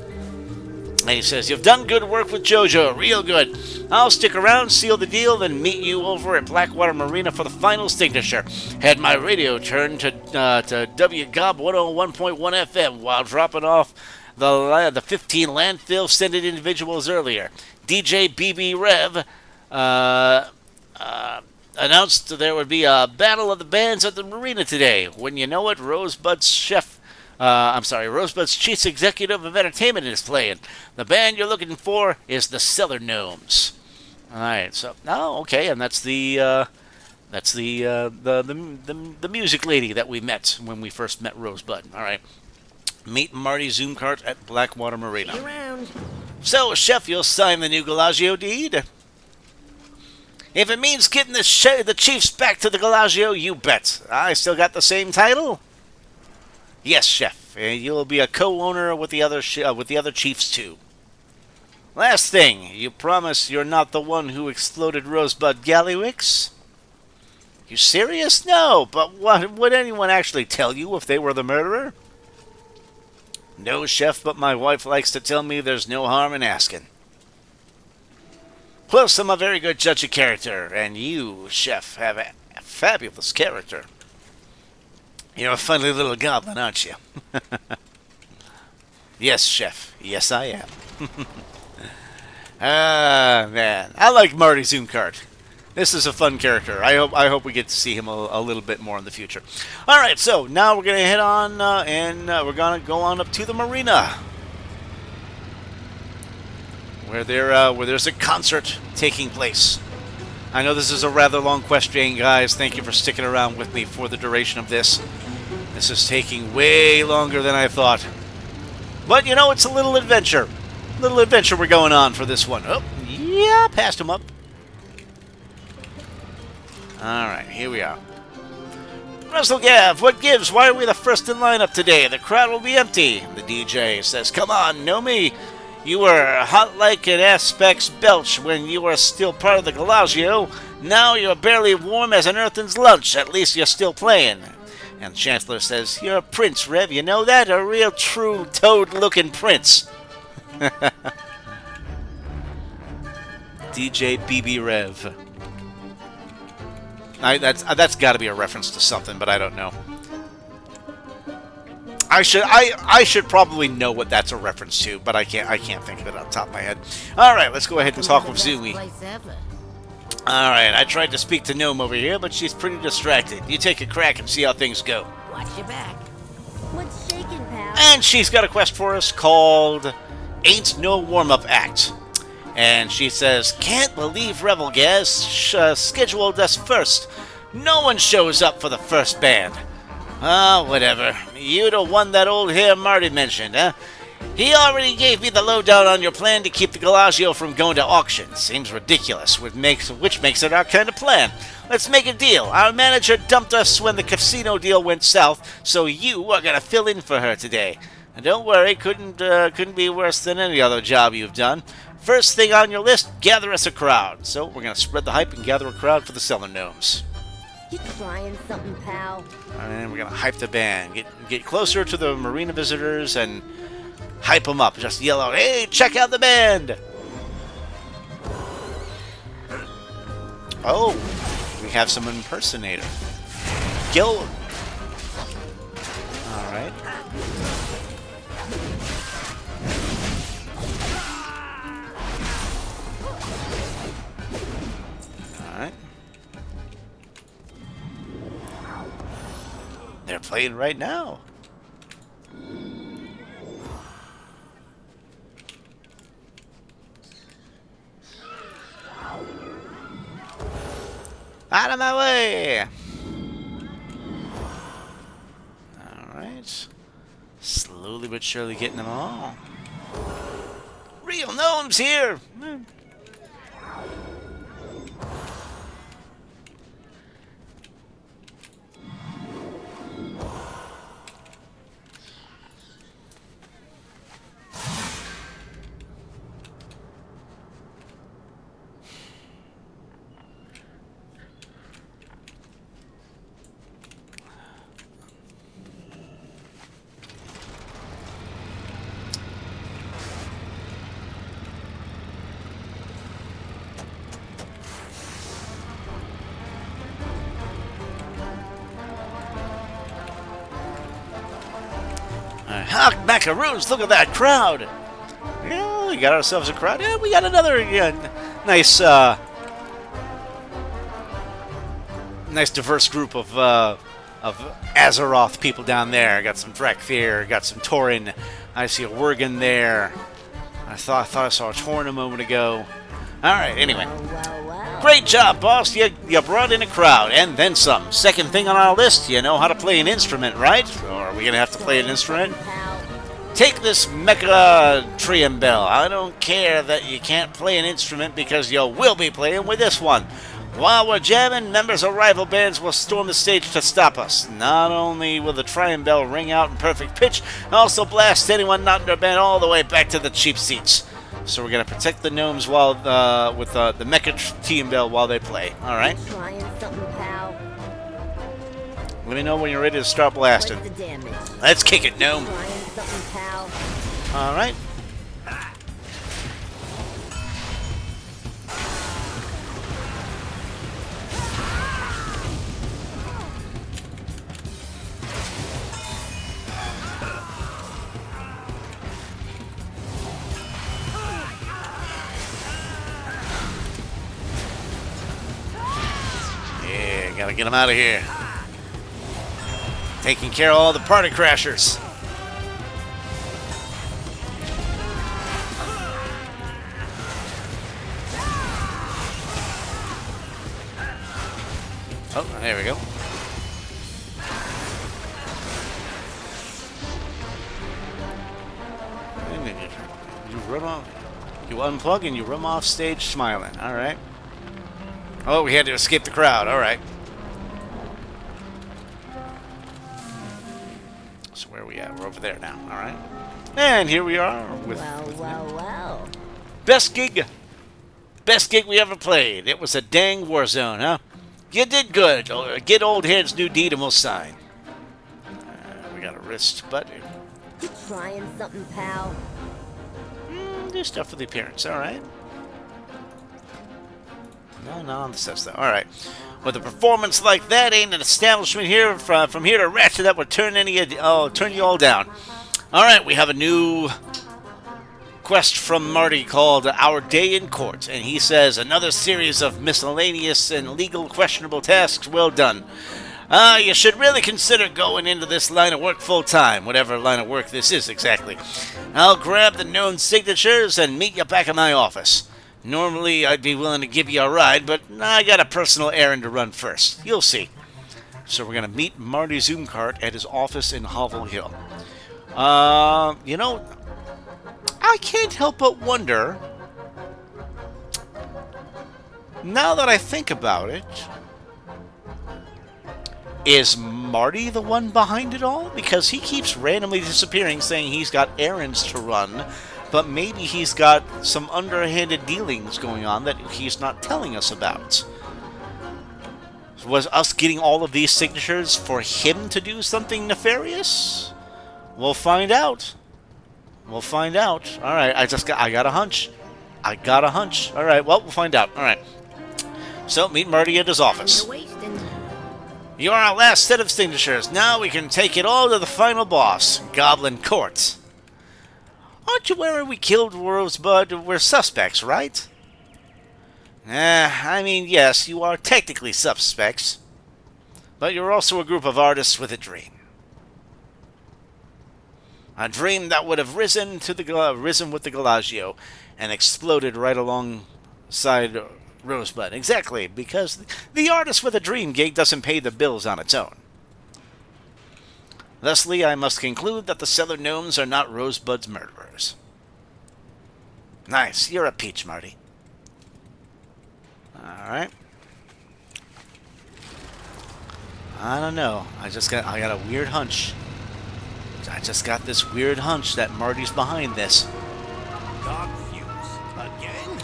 And he says, "You've done good work with JoJo, real good. I'll stick around, seal the deal, then meet you over at Blackwater Marina for the final signature. Had my radio turned to WGOB 101.1 FM while dropping off the 15 landfill-sended individuals earlier. DJ BB Rev announced there would be a battle of the bands at the marina today. When you know it, Rosebud's chief executive of entertainment is playing. The band you're looking for is the Cellar Gnomes." All right, so okay, and that's the music lady that we met when we first met Rosebud. All right, meet Marty Zoomcart at Blackwater Marina. See you around. So, Chef, you'll sign the new Gallagio deed? If it means getting the chiefs back to the Gallagio, you bet. I still got the same title. Yes, Chef. You'll be a co-owner with the other chiefs too. Last thing, you promise you're not the one who exploded Rosebud Gallywix? You serious? No, but what would anyone actually tell you if they were the murderer? No, Chef, but my wife likes to tell me there's no harm in asking. Plus, I'm a very good judge of character, and you, Chef, have a fabulous character. You're a funny little goblin, aren't you? Yes, Chef. Yes, I am. Man. I like Marty Zoomcart. This is a fun character. I hope we get to see him a little bit more in the future. All right, so now we're going to head on, and we're going to go on up to the marina, where there's a concert taking place. I know this is a rather long question, guys. Thank you for sticking around with me for the duration of this. This is taking way longer than I thought. But, you know, it's a little adventure. Little adventure we're going on for this one. Oh, yeah, passed him up. Alright, here we are. Russell Gav, what gives? Why are we the first in line up today? The crowd will be empty. The DJ says, come on, know me. You were hot like an Aspec's belch when you were still part of the Gallagio. Now you're barely warm as an earthen's lunch. At least you're still playing. And Chancellor says, you're a prince, Rev. You know that? A real true toad-looking prince. DJ BB Rev. That's got to be a reference to something, but I don't know. I should probably know what that's a reference to, but I can't think of it off the top of my head. All right, let's go ahead and talk with Zoomy. All right, I tried to speak to Gnome over here, but she's pretty distracted. You take a crack and see how things go. Watch your back. What's shaking, pal? And she's got a quest for us called Ain't No Warm-Up Act. And she says, can't believe Rebel Gaz scheduled us first. No one shows up for the first band. Ah, whatever. You're the one that old hair Marty mentioned, huh? He already gave me the lowdown on your plan to keep the Gallagio from going to auction. Seems ridiculous, which makes it our kind of plan. Let's make a deal. Our manager dumped us when the casino deal went south, so you are going to fill in for her today. And don't worry, couldn't be worse than any other job you've done. First thing on your list, gather us a crowd. So we're going to spread the hype and gather a crowd for the Cellar Gnomes. You trying something, pal? And we're going to hype the band. Get closer to the marina visitors and hype them up. Just yell out, hey, check out the band! Oh, we have some impersonator. Gil. All right. playing right now. Out of my way! Alright. Slowly but surely getting them all. Real gnomes here! Hawk macaroons, look at that crowd! Yeah, we got ourselves a crowd. Yeah, we got another nice, nice diverse group of Azeroth people down there. Got some Drakthir, got some Tauren. I see a Worgen there. I thought I saw a Tauren a moment ago. Alright, anyway. Great job, boss. You brought in a crowd, and then some. Second thing on our list, you know how to play an instrument, right? Or are we going to have to play an instrument? Take this mecha trium bell. I don't care that you can't play an instrument because you will be playing with this one. While we're jamming, members of rival bands will storm the stage to stop us. Not only will the trium bell ring out in perfect pitch, also blast anyone not in their band all the way back to the cheap seats. So we're going to protect the gnomes while with the mecha trium bell while they play. All right. Trying something, pal. Let me know when you're ready to start blasting. What's the damage? Let's kick it, gnome. Trying something, pal. All right. Yeah, gotta get them out of here. Taking care of all the party crashers. Oh, there we go. You run off. You unplug and you run off stage smiling. All right. Oh, we had to escape the crowd. All right. So where are we at? We're over there now. All right. And here we are with Well. best gig we ever played. It was a dang war zone, huh? You did good. Get old head's new deed and we'll sign. We got a wrist button. Trying something, pal. Do stuff for the appearance. All right. No, on the stuff though. All right. With a performance like that, ain't an establishment here from here to Ratchet that would turn you all down. All right, we have a new quest from Marty called Our Day in Court, and he says another series of miscellaneous and legal questionable tasks. Well done. You should really consider going into this line of work full time, whatever line of work this is exactly. I'll grab the known signatures and meet you back in my office. Normally, I'd be willing to give you a ride, but I got a personal errand to run first. You'll see. So we're going to meet Marty Zoomcart at his office in Hovel Hill. You know, I can't help but wonder, now that I think about it, is Marty the one behind it all? Because he keeps randomly disappearing, saying he's got errands to run, but maybe he's got some underhanded dealings going on that he's not telling us about. Was us getting all of these signatures for him to do something nefarious? We'll find out. We'll find out. All right, I got a hunch. I got a hunch. All right, well, we'll find out. All right. So, meet Marty at his office. You're our last set of signatures. Now we can take it all to the final boss, Goblin Court. Aren't you worried we killed Rosebud? We're suspects, right? I mean, yes, you are technically suspects. But you're also a group of artists with a dream. A dream that would have risen with the Gallagio and exploded right alongside Rosebud. Exactly, because the artist with a dream gig doesn't pay the bills on its own. Thusly, I must conclude that the cellar gnomes are not Rosebud's murderers. Nice, you're a peach, Marty. Alright. I don't know. I got a weird hunch. I just got this weird hunch that Marty's behind this. Dog fuse. Again?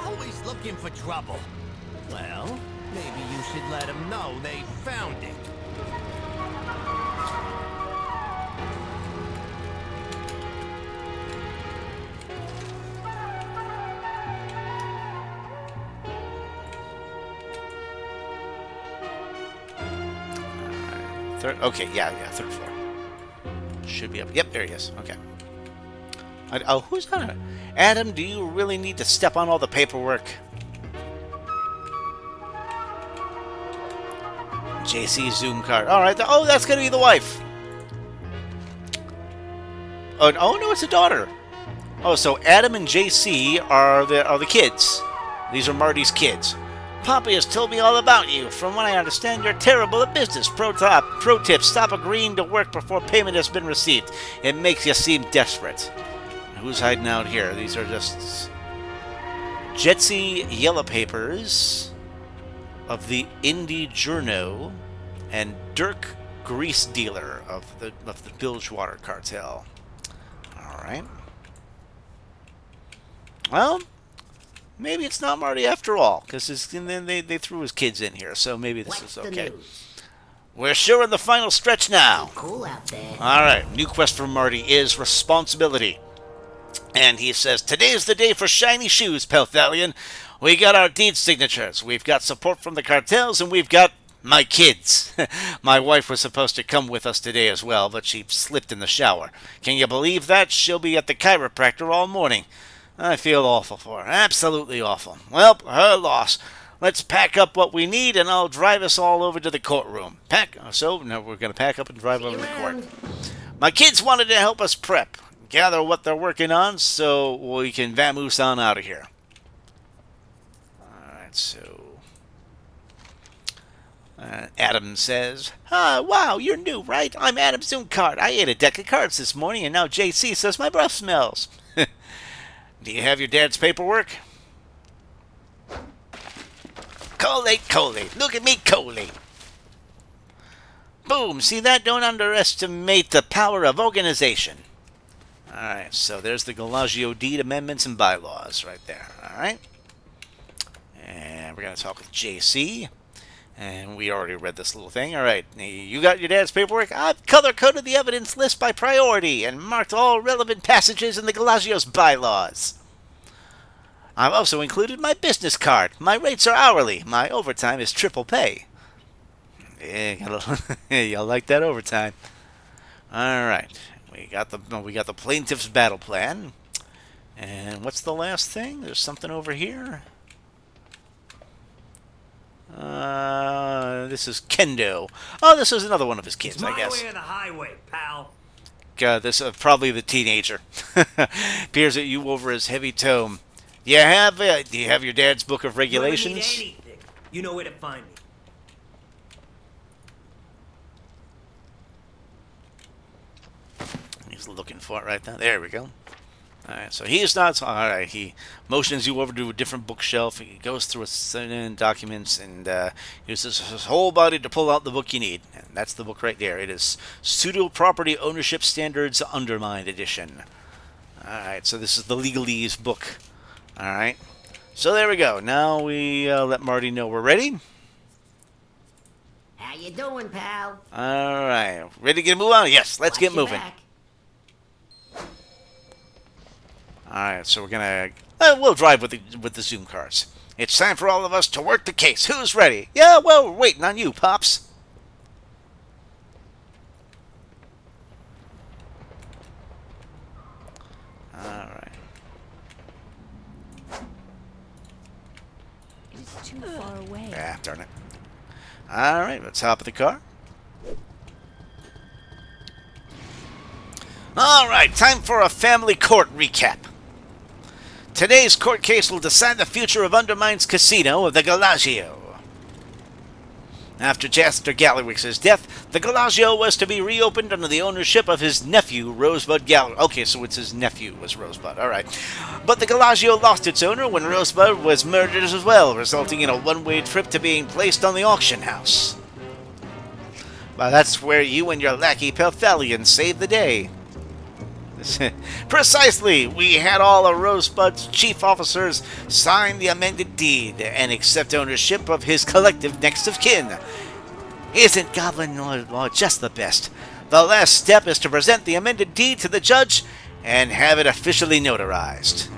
Always looking for trouble. Well, maybe you should let them know they found it. Okay, yeah, third floor. Should be up. Yep, there he is. Okay. Oh, who's on it? Adam, do you really need to step on all the paperwork? JC Zoom card. All right. Oh, that's gonna be the wife. Oh no, it's a daughter. Oh, so Adam and JC are the kids. These are Marty's kids. Poppy has told me all about you. From what I understand, you're terrible at business. Pro tip, stop agreeing to work before payment has been received. It makes you seem desperate. Who's hiding out here? These are just Jetsy Yellow Papers of the Indie Journo and Dirk Grease Dealer of the Bilgewater Cartel. Alright. Well, maybe it's not Marty after all, because then they threw his kids in here, so maybe this is okay. We're sure in the final stretch now. Cool out there. All right, new quest for Marty is responsibility. And he says, today's the day for shiny shoes, Pelthalion. We got our deed signatures, we've got support from the cartels, and we've got my kids. My wife was supposed to come with us today as well, but she slipped in the shower. Can you believe that? She'll be at the chiropractor all morning. I feel awful for her. Absolutely awful. Well, her loss. Let's pack up what we need, and I'll drive us all over to the courtroom. So, now we're going to pack up and drive over to the court. My kids wanted to help us prep, gather what they're working on, so we can vamoose on out of here. Alright, so... Adam says, wow, you're new, right? I'm Adam Zoomcard. I ate a deck of cards this morning, and now JC says my breath smells. Do you have your dad's paperwork? Collate. Look at me, collate. Boom. See that? Don't underestimate the power of organization. Alright, so there's the Gallagio deed amendments and bylaws right there. Alright. And we're going to talk with JC. And we already read this little thing. Alright, you got your dad's paperwork? I've color-coded the evidence list by priority and marked all relevant passages in the Gallagio's bylaws. I've also included my business card. My rates are hourly. My overtime is triple pay. Yeah, y'all like that overtime. Alright, we got the plaintiff's battle plan. And what's the last thing? There's something over here. This is Kendo. Oh, this is another one of his kids, I guess. My way or the highway, pal. This is probably the teenager. Peers at you over his heavy tome. Do you have your dad's book of regulations? You don't need anything. You know where to find me. He's looking for it right now. There we go. Alright, so he's not... Alright, he motions you over to a different bookshelf. He goes through a documents and uses his whole body to pull out the book you need. And that's the book right there. It is Pseudo Property Ownership Standards Undermined Edition. Alright, so this is the legalese book. Alright, so there we go. Now we let Marty know we're ready. How you doing, pal? Alright, ready to get a move on? Yes, let's get moving. Alright, so we're gonna... we'll drive with the Zoom cars. It's time for all of us to work the case. Who's ready? Yeah, well, we're waiting on you, Pops. Alright. It's too far away. Ah, darn it. Alright, let's hop in the car. Alright, time for a family court recap. Today's court case will decide the future of Undermine's casino of the Gallagio. After Jastor Gallywix's death, the Gallagio was to be reopened under the ownership of his nephew, Rosebud Gallywix. Okay, so it's his nephew was Rosebud, alright. But the Gallagio lost its owner when Rosebud was murdered as well, resulting in a one-way trip to being placed on the auction house. Well, that's where you and your lackey Pelthalion saved the day. Precisely! We had all of Rosebud's chief officers sign the amended deed and accept ownership of his collective next of kin. Isn't Goblin law just the best? The last step is to present the amended deed to the judge and have it officially notarized.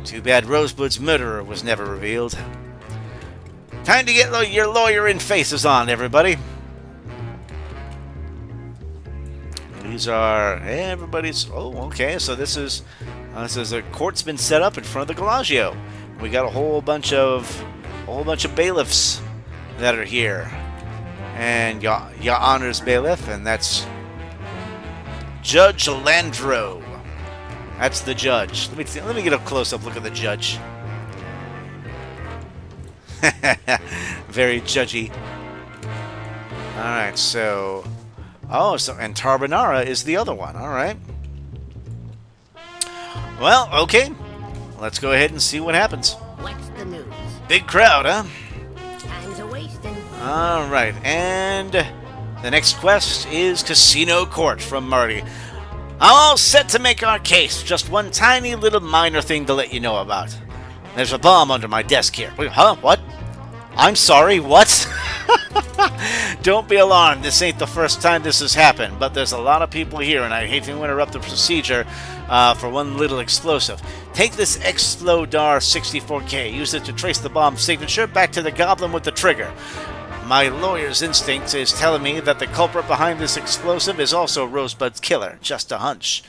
Too bad Rosebud's murderer was never revealed. Time to get your lawyer in faces on, everybody. These are everybody's. Oh, okay. So this is a court's been set up in front of the Gallagio. We got a whole bunch of bailiffs that are here, and your honor's bailiff, and that's Judge Landro. That's the judge. Let me get a close-up look at the judge. Very judgy. All right, so. Oh, so and Tarbonara is the other one. All right. Well, okay. Let's go ahead and see what happens. What's the news? Big crowd, huh? Time's a wasting. All right, and the next quest is Casino Court from Marty. All set to make our case. Just one tiny little minor thing to let you know about. There's a bomb under my desk here. Wait, huh? What? I'm sorry, what? Don't be alarmed, this ain't the first time this has happened, but there's a lot of people here, and I hate to interrupt the procedure for one little explosive. Take this Explodar 64K, use it to trace the bomb signature back to the goblin with the trigger. My lawyer's instinct is telling me that the culprit behind this explosive is also Rosebud's killer, just a hunch.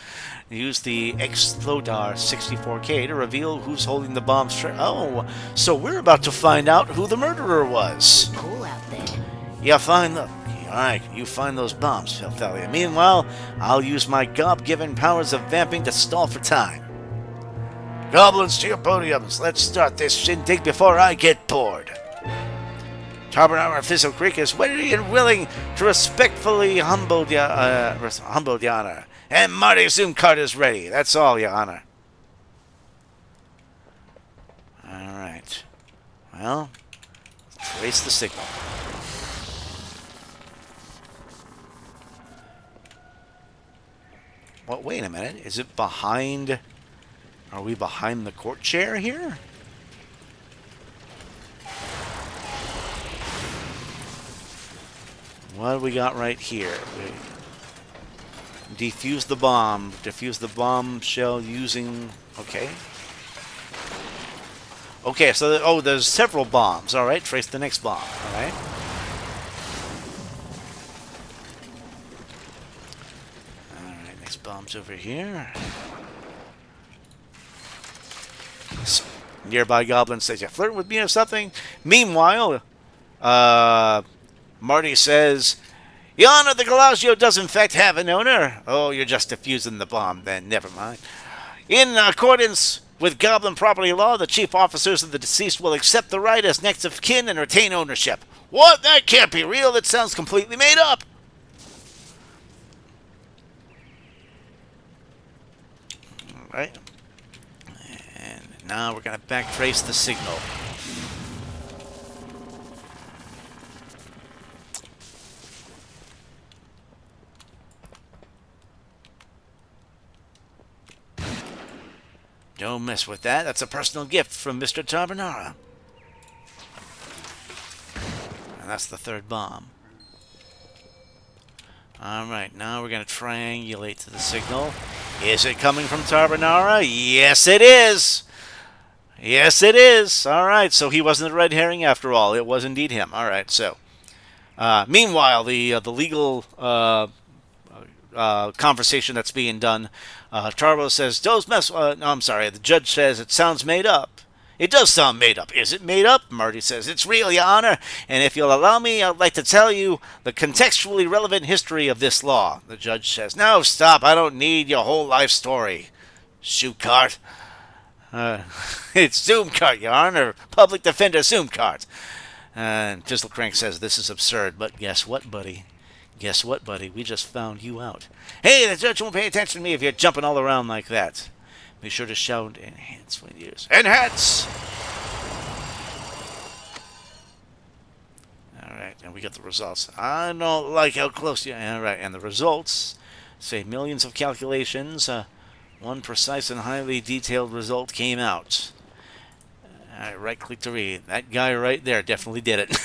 Use the Explodar 64K to reveal who's holding the bomb's trigger. Oh, so we're about to find out who the murderer was. Cool out there. Alright, you find those bombs, Pelthalia. Meanwhile, I'll use my gob-given powers of vamping to stall for time. Goblins to your podiums. Let's start this shindig before I get bored. Tarbonara Fizzle Creek is ready and willing to respectfully humble the honor. And Marty Zoom card is ready. That's all, Your Honor. Alright. Well, trace the signal. Well, wait a minute. Is it behind... Are we behind the court chair here? What do we got right here? Defuse the bomb. Defuse the bomb shell using... Okay. Okay, so... there's several bombs. Alright, trace the next bomb. Alright. Alright, next bomb's over here. Nearby goblin says, you flirt with me or something? Meanwhile, Marty says... Your Honor, the Gallagio does in fact have an owner. Oh, you're just defusing the bomb then. Never mind. In accordance with Goblin property law, the chief officers of the deceased will accept the right as next of kin and retain ownership. What? That can't be real. That sounds completely made up. All right. And now we're going to backtrace the signal. Don't mess with that. That's a personal gift from Mr. Tarbonara. And that's the third bomb. Alright, now we're going to triangulate to the signal. Is it coming from Tarbonara? Yes, it is! Yes, it is! Alright, so he wasn't a red herring after all. It was indeed him. Alright, so... meanwhile, the legal... conversation that's being done. Tarbo says, "Don't mess." No, I'm sorry. The judge says it sounds made up. It does sound made up. Is it made up? Marty says, it's real, Your Honor. And if you'll allow me, I'd like to tell you the contextually relevant history of this law. The judge says, no, stop. I don't need your whole life story. Shoe cart. It's Zoom cart, Your Honor. Public defender Zoom cart. And Fizzle Crank says, this is absurd. But guess what, buddy? Guess what, buddy? We just found you out. Hey, the judge won't pay attention to me if you're jumping all around like that. Be sure to shout enhance when you use. Enhance! Alright, and we got the results. I don't like how close you are. Alright, and the results say millions of calculations. One precise and highly detailed result came out. Alright, right click to read. That guy right there definitely did it.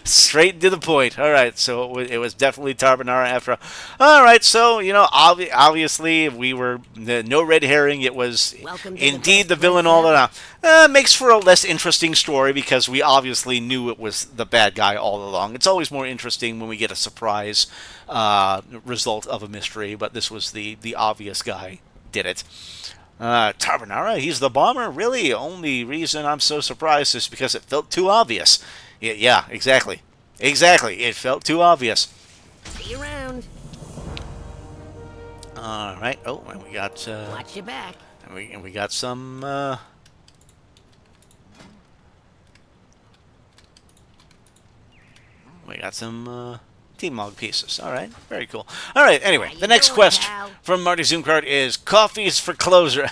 Straight to the point. All right, so it was definitely Tarbonara after. All right, so obviously we were no red herring. It was indeed the villain all around. Makes for a less interesting story because we obviously knew it was the bad guy all along. It's always more interesting when we get a surprise result of a mystery, but this was the obvious guy did it. Tarbonara, he's the bomber? Really? Only reason I'm so surprised is because it felt too obvious. Yeah, exactly. Exactly. It felt too obvious. See you around. Alright. Oh, and we got... Watch your back. And we got some... we got some... team log pieces. Alright, very cool. Alright, anyway, the next quest from Marty Zoomcart is Coffees for Closer.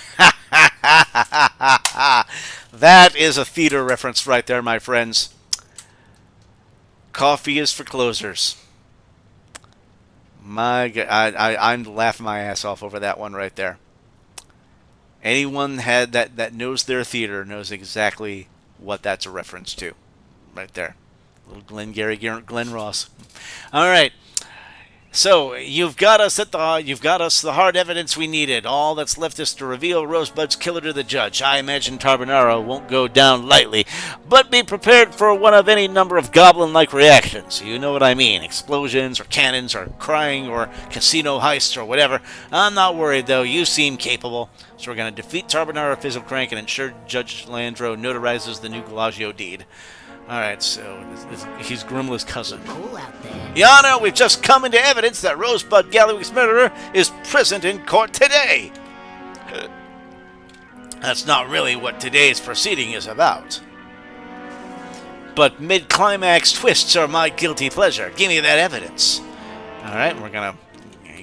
That is a theater reference right there, my friends. Coffee is for closers. My God, I'm laughing my ass off over that one right there. Anyone that knows their theater knows exactly what that's a reference to. Right there. Little Glenn Ross. All right. So you've got us the hard evidence we needed. All that's left is to reveal Rosebud's killer to the judge. I imagine Tarbonara won't go down lightly, but be prepared for one of any number of goblin-like reactions. You know what I mean? Explosions or cannons or crying or casino heists or whatever. I'm not worried though. You seem capable. So we're going to defeat Tarbonara, Fizzle Crank, and ensure Judge Landro notarizes the new Gallagio deed. Alright, so he's Grimla's cousin. Cool out there. Your Honor, we've just come into evidence that Rosebud Gallywix murderer is present in court today. That's not really what today's proceeding is about. But mid-climax twists are my guilty pleasure. Give me that evidence. Alright, we're gonna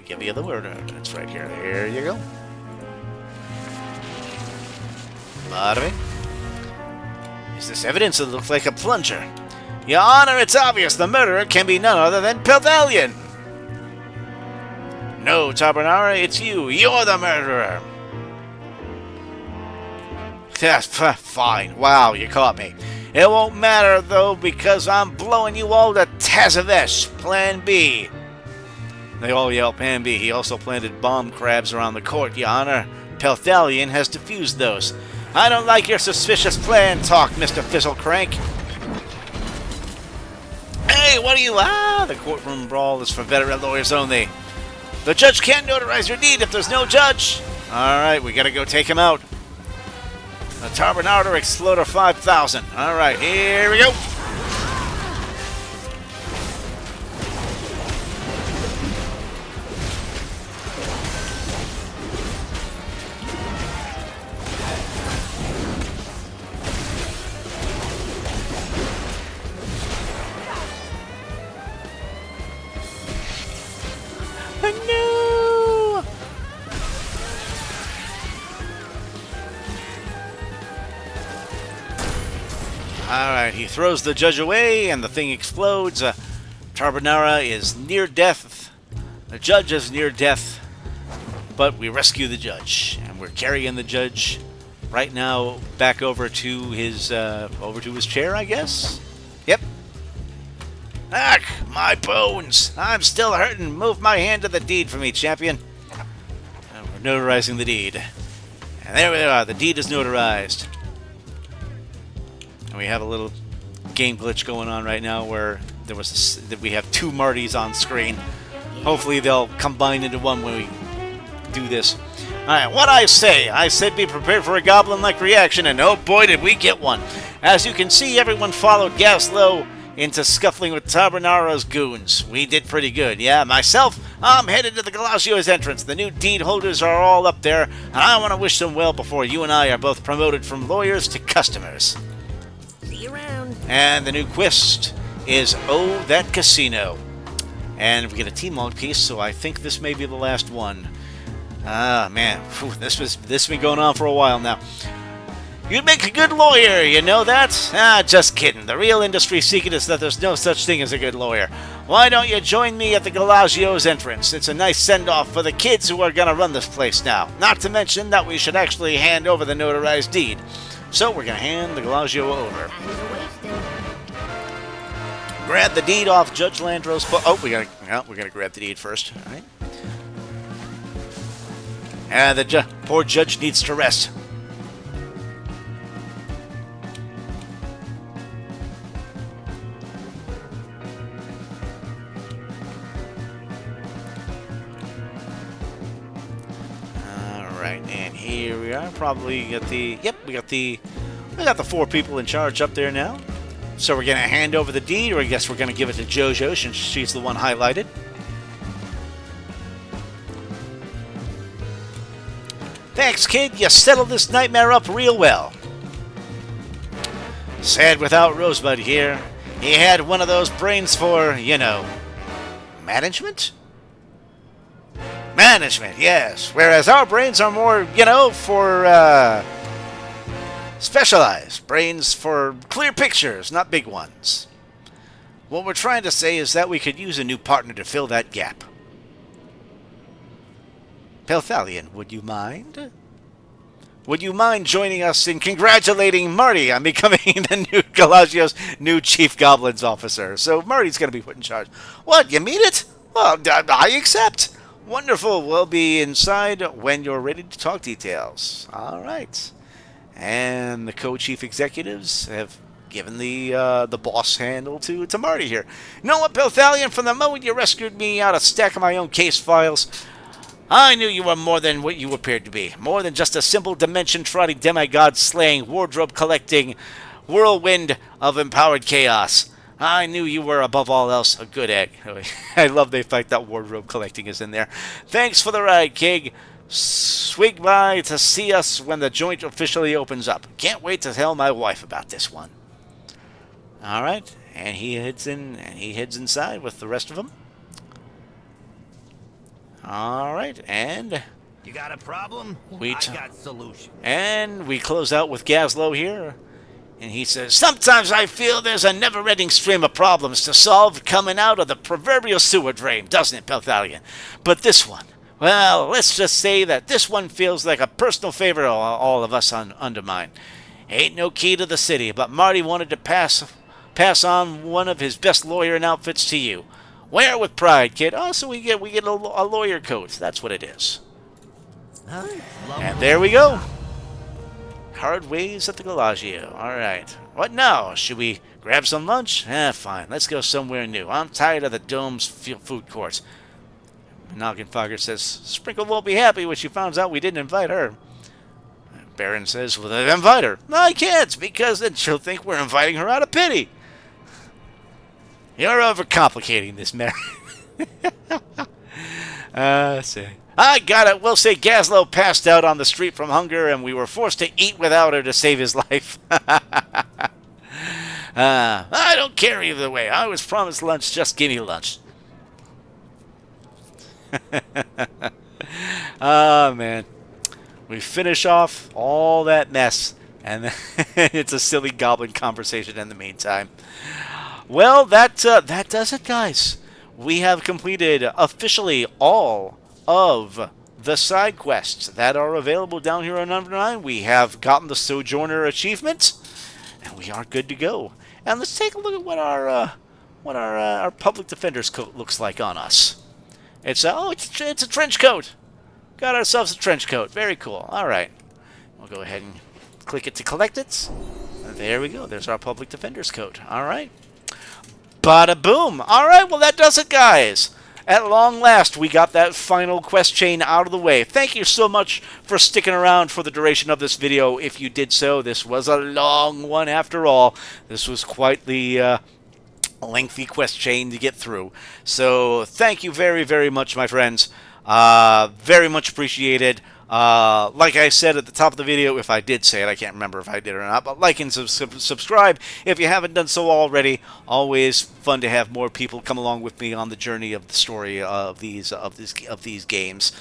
give you the word evidence right here. Here you go. Bada bing. Is this evidence that looks like a plunger? Your Honor, it's obvious the murderer can be none other than Pelthalion. No, Tarbonara, it's you. You're the murderer. Yes, fine. Wow, you caught me. It won't matter, though, because I'm blowing you all to Tazavesh, Plan B. They all yell Plan B. He also planted bomb crabs around the court, Your Honor. Pelthalion has defused those. I don't like your suspicious plan talk, Mr. Fizzle Crank. Hey, what are you... the courtroom brawl is for veteran lawyers only. The judge can't notarize your deed if there's no judge. Alright, we gotta go take him out. The Tarbonara Exploder 5000. Alright, here we go. No! Alright, he throws the judge away and the thing explodes. Tarbonara is near death. The judge is near death. But we rescue the judge. And we're carrying the judge right now back over to his chair, I guess? Yep. Ach, my bones! I'm still hurting. Move my hand to the deed for me, champion. And we're notarizing the deed. And there we are. The deed is notarized. And we have a little game glitch going on right now where we have two Martys on screen. Hopefully they'll combine into one when we do this. Alright, what I said be prepared for a goblin-like reaction, and oh boy did we get one. As you can see, everyone followed Gaslow into scuffling with Tabernaro's goons. We did pretty good, yeah. Myself, I'm headed to the Gallagio's entrance. The new deed holders are all up there, and I want to wish them well before you and I are both promoted from lawyers to customers. See you around. And the new quest is Oh, That Casino. And we get a T-Mog piece, so I think this may be the last one. Ah, man. Whew, this has been going on for a while now. You'd make a good lawyer, you know that? Ah, just kidding. The real industry secret is that there's no such thing as a good lawyer. Why don't you join me at the Gallagio's entrance? It's a nice send-off for the kids who are going to run this place now. Not to mention that we should actually hand over the notarized deed. So we're going to hand the Gallagio over. Time's wasting. Grab the deed off Judge Landro's... Oh, we gotta grab the deed first. All right. And the poor judge needs to rest. Alright, and here we are. Probably got the... Yep, we got the 4 people in charge up there now. So we're going to hand over the deed, or I guess we're going to give it to JoJo since she's the one highlighted. Thanks, kid. You settled this nightmare up real well. Sad without Rosebud here. He had one of those brains for, you know, management? Management, yes. Whereas our brains are more, you know, for, specialized. Brains for clear pictures, not big ones. What we're trying to say is that we could use a new partner to fill that gap. Pelthalion, would you mind? Would you mind joining us in congratulating Marty on becoming the new Gallagio's new Chief Goblins Officer? So Marty's going to be put in charge. What, you mean it? Well, I accept. Wonderful. We'll be inside when you're ready to talk details. All right. And the co-chief executives have given the boss handle to Marty here. You know what, Pelthalion? From the moment you rescued me out of a stack of my own case files, I knew you were more than what you appeared to be. More than just a simple dimension-trotting, demigod-slaying, wardrobe-collecting whirlwind of empowered chaos. I knew you were, above all else, a good egg. I love the fact that wardrobe collecting is in there. Thanks for the ride, Kig. Swig by to see us when the joint officially opens up. Can't wait to tell my wife about this one. All right, and he heads inside with the rest of them. All right, and You got a problem? We I got solution. and we close out with Gaslow here. And he says, sometimes I feel there's a never-ending stream of problems to solve coming out of the proverbial sewer drain, doesn't it, Pelthalion? But this one, well, let's just say that this one feels like a personal favor all of us undermine. Ain't no key to the city, but Marty wanted to pass on one of his best lawyering outfits to you. Wear it with pride, kid. Oh, so we get a lawyer coat. That's what it is. And there we go. Hard ways at the Gallagio. All right. What now? Should we grab some lunch? Fine. Let's go somewhere new. I'm tired of the dome's food courts. Noggenfogger says, Sprinkle won't be happy when she finds out we didn't invite her. Baron says, well, then invite her. No, I can't, because then she'll think we're inviting her out of pity. You're overcomplicating this, Mary. See. I got it. We'll say Gaslow passed out on the street from hunger, and we were forced to eat without her to save his life. I don't care either way. I was promised lunch. Just give me lunch. Oh, man. We finish off all that mess, and it's a silly goblin conversation in the meantime. Well, that does it, guys. We have completed officially all of the side quests that are available down here on number 9. We have gotten the Sojourner achievement, and we are good to go. And let's take a look at what our public defender's coat looks like on us. It's a trench coat. Got ourselves a trench coat. Very cool. All right, we'll go ahead and click it to collect it. There we go. There's our public defender's coat. All right. Bada boom. All right. Well, that does it, guys. at long last, we got that final quest chain out of the way. Thank you so much for sticking around for the duration of this video. If you did so, this was a long one after all. This was quite the lengthy quest chain to get through. So thank you very, very much, my friends. Very much appreciated. Like I said at the top of the video, if I did say it, I can't remember if I did or not, but like and subscribe if you haven't done so already. Always fun to have more people come along with me on the journey of the story of these games.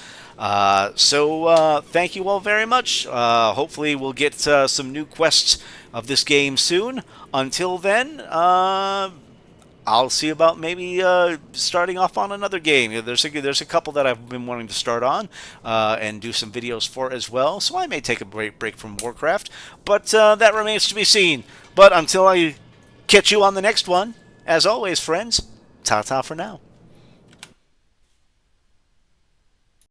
So thank you all very much. Hopefully we'll get some new quests of this game soon. Until then, I'll see about maybe starting off on another game. There's a couple that I've been wanting to start on and do some videos for as well. So I may take a break from Warcraft, but that remains to be seen. But until I catch you on the next one, as always, friends, ta-ta for now.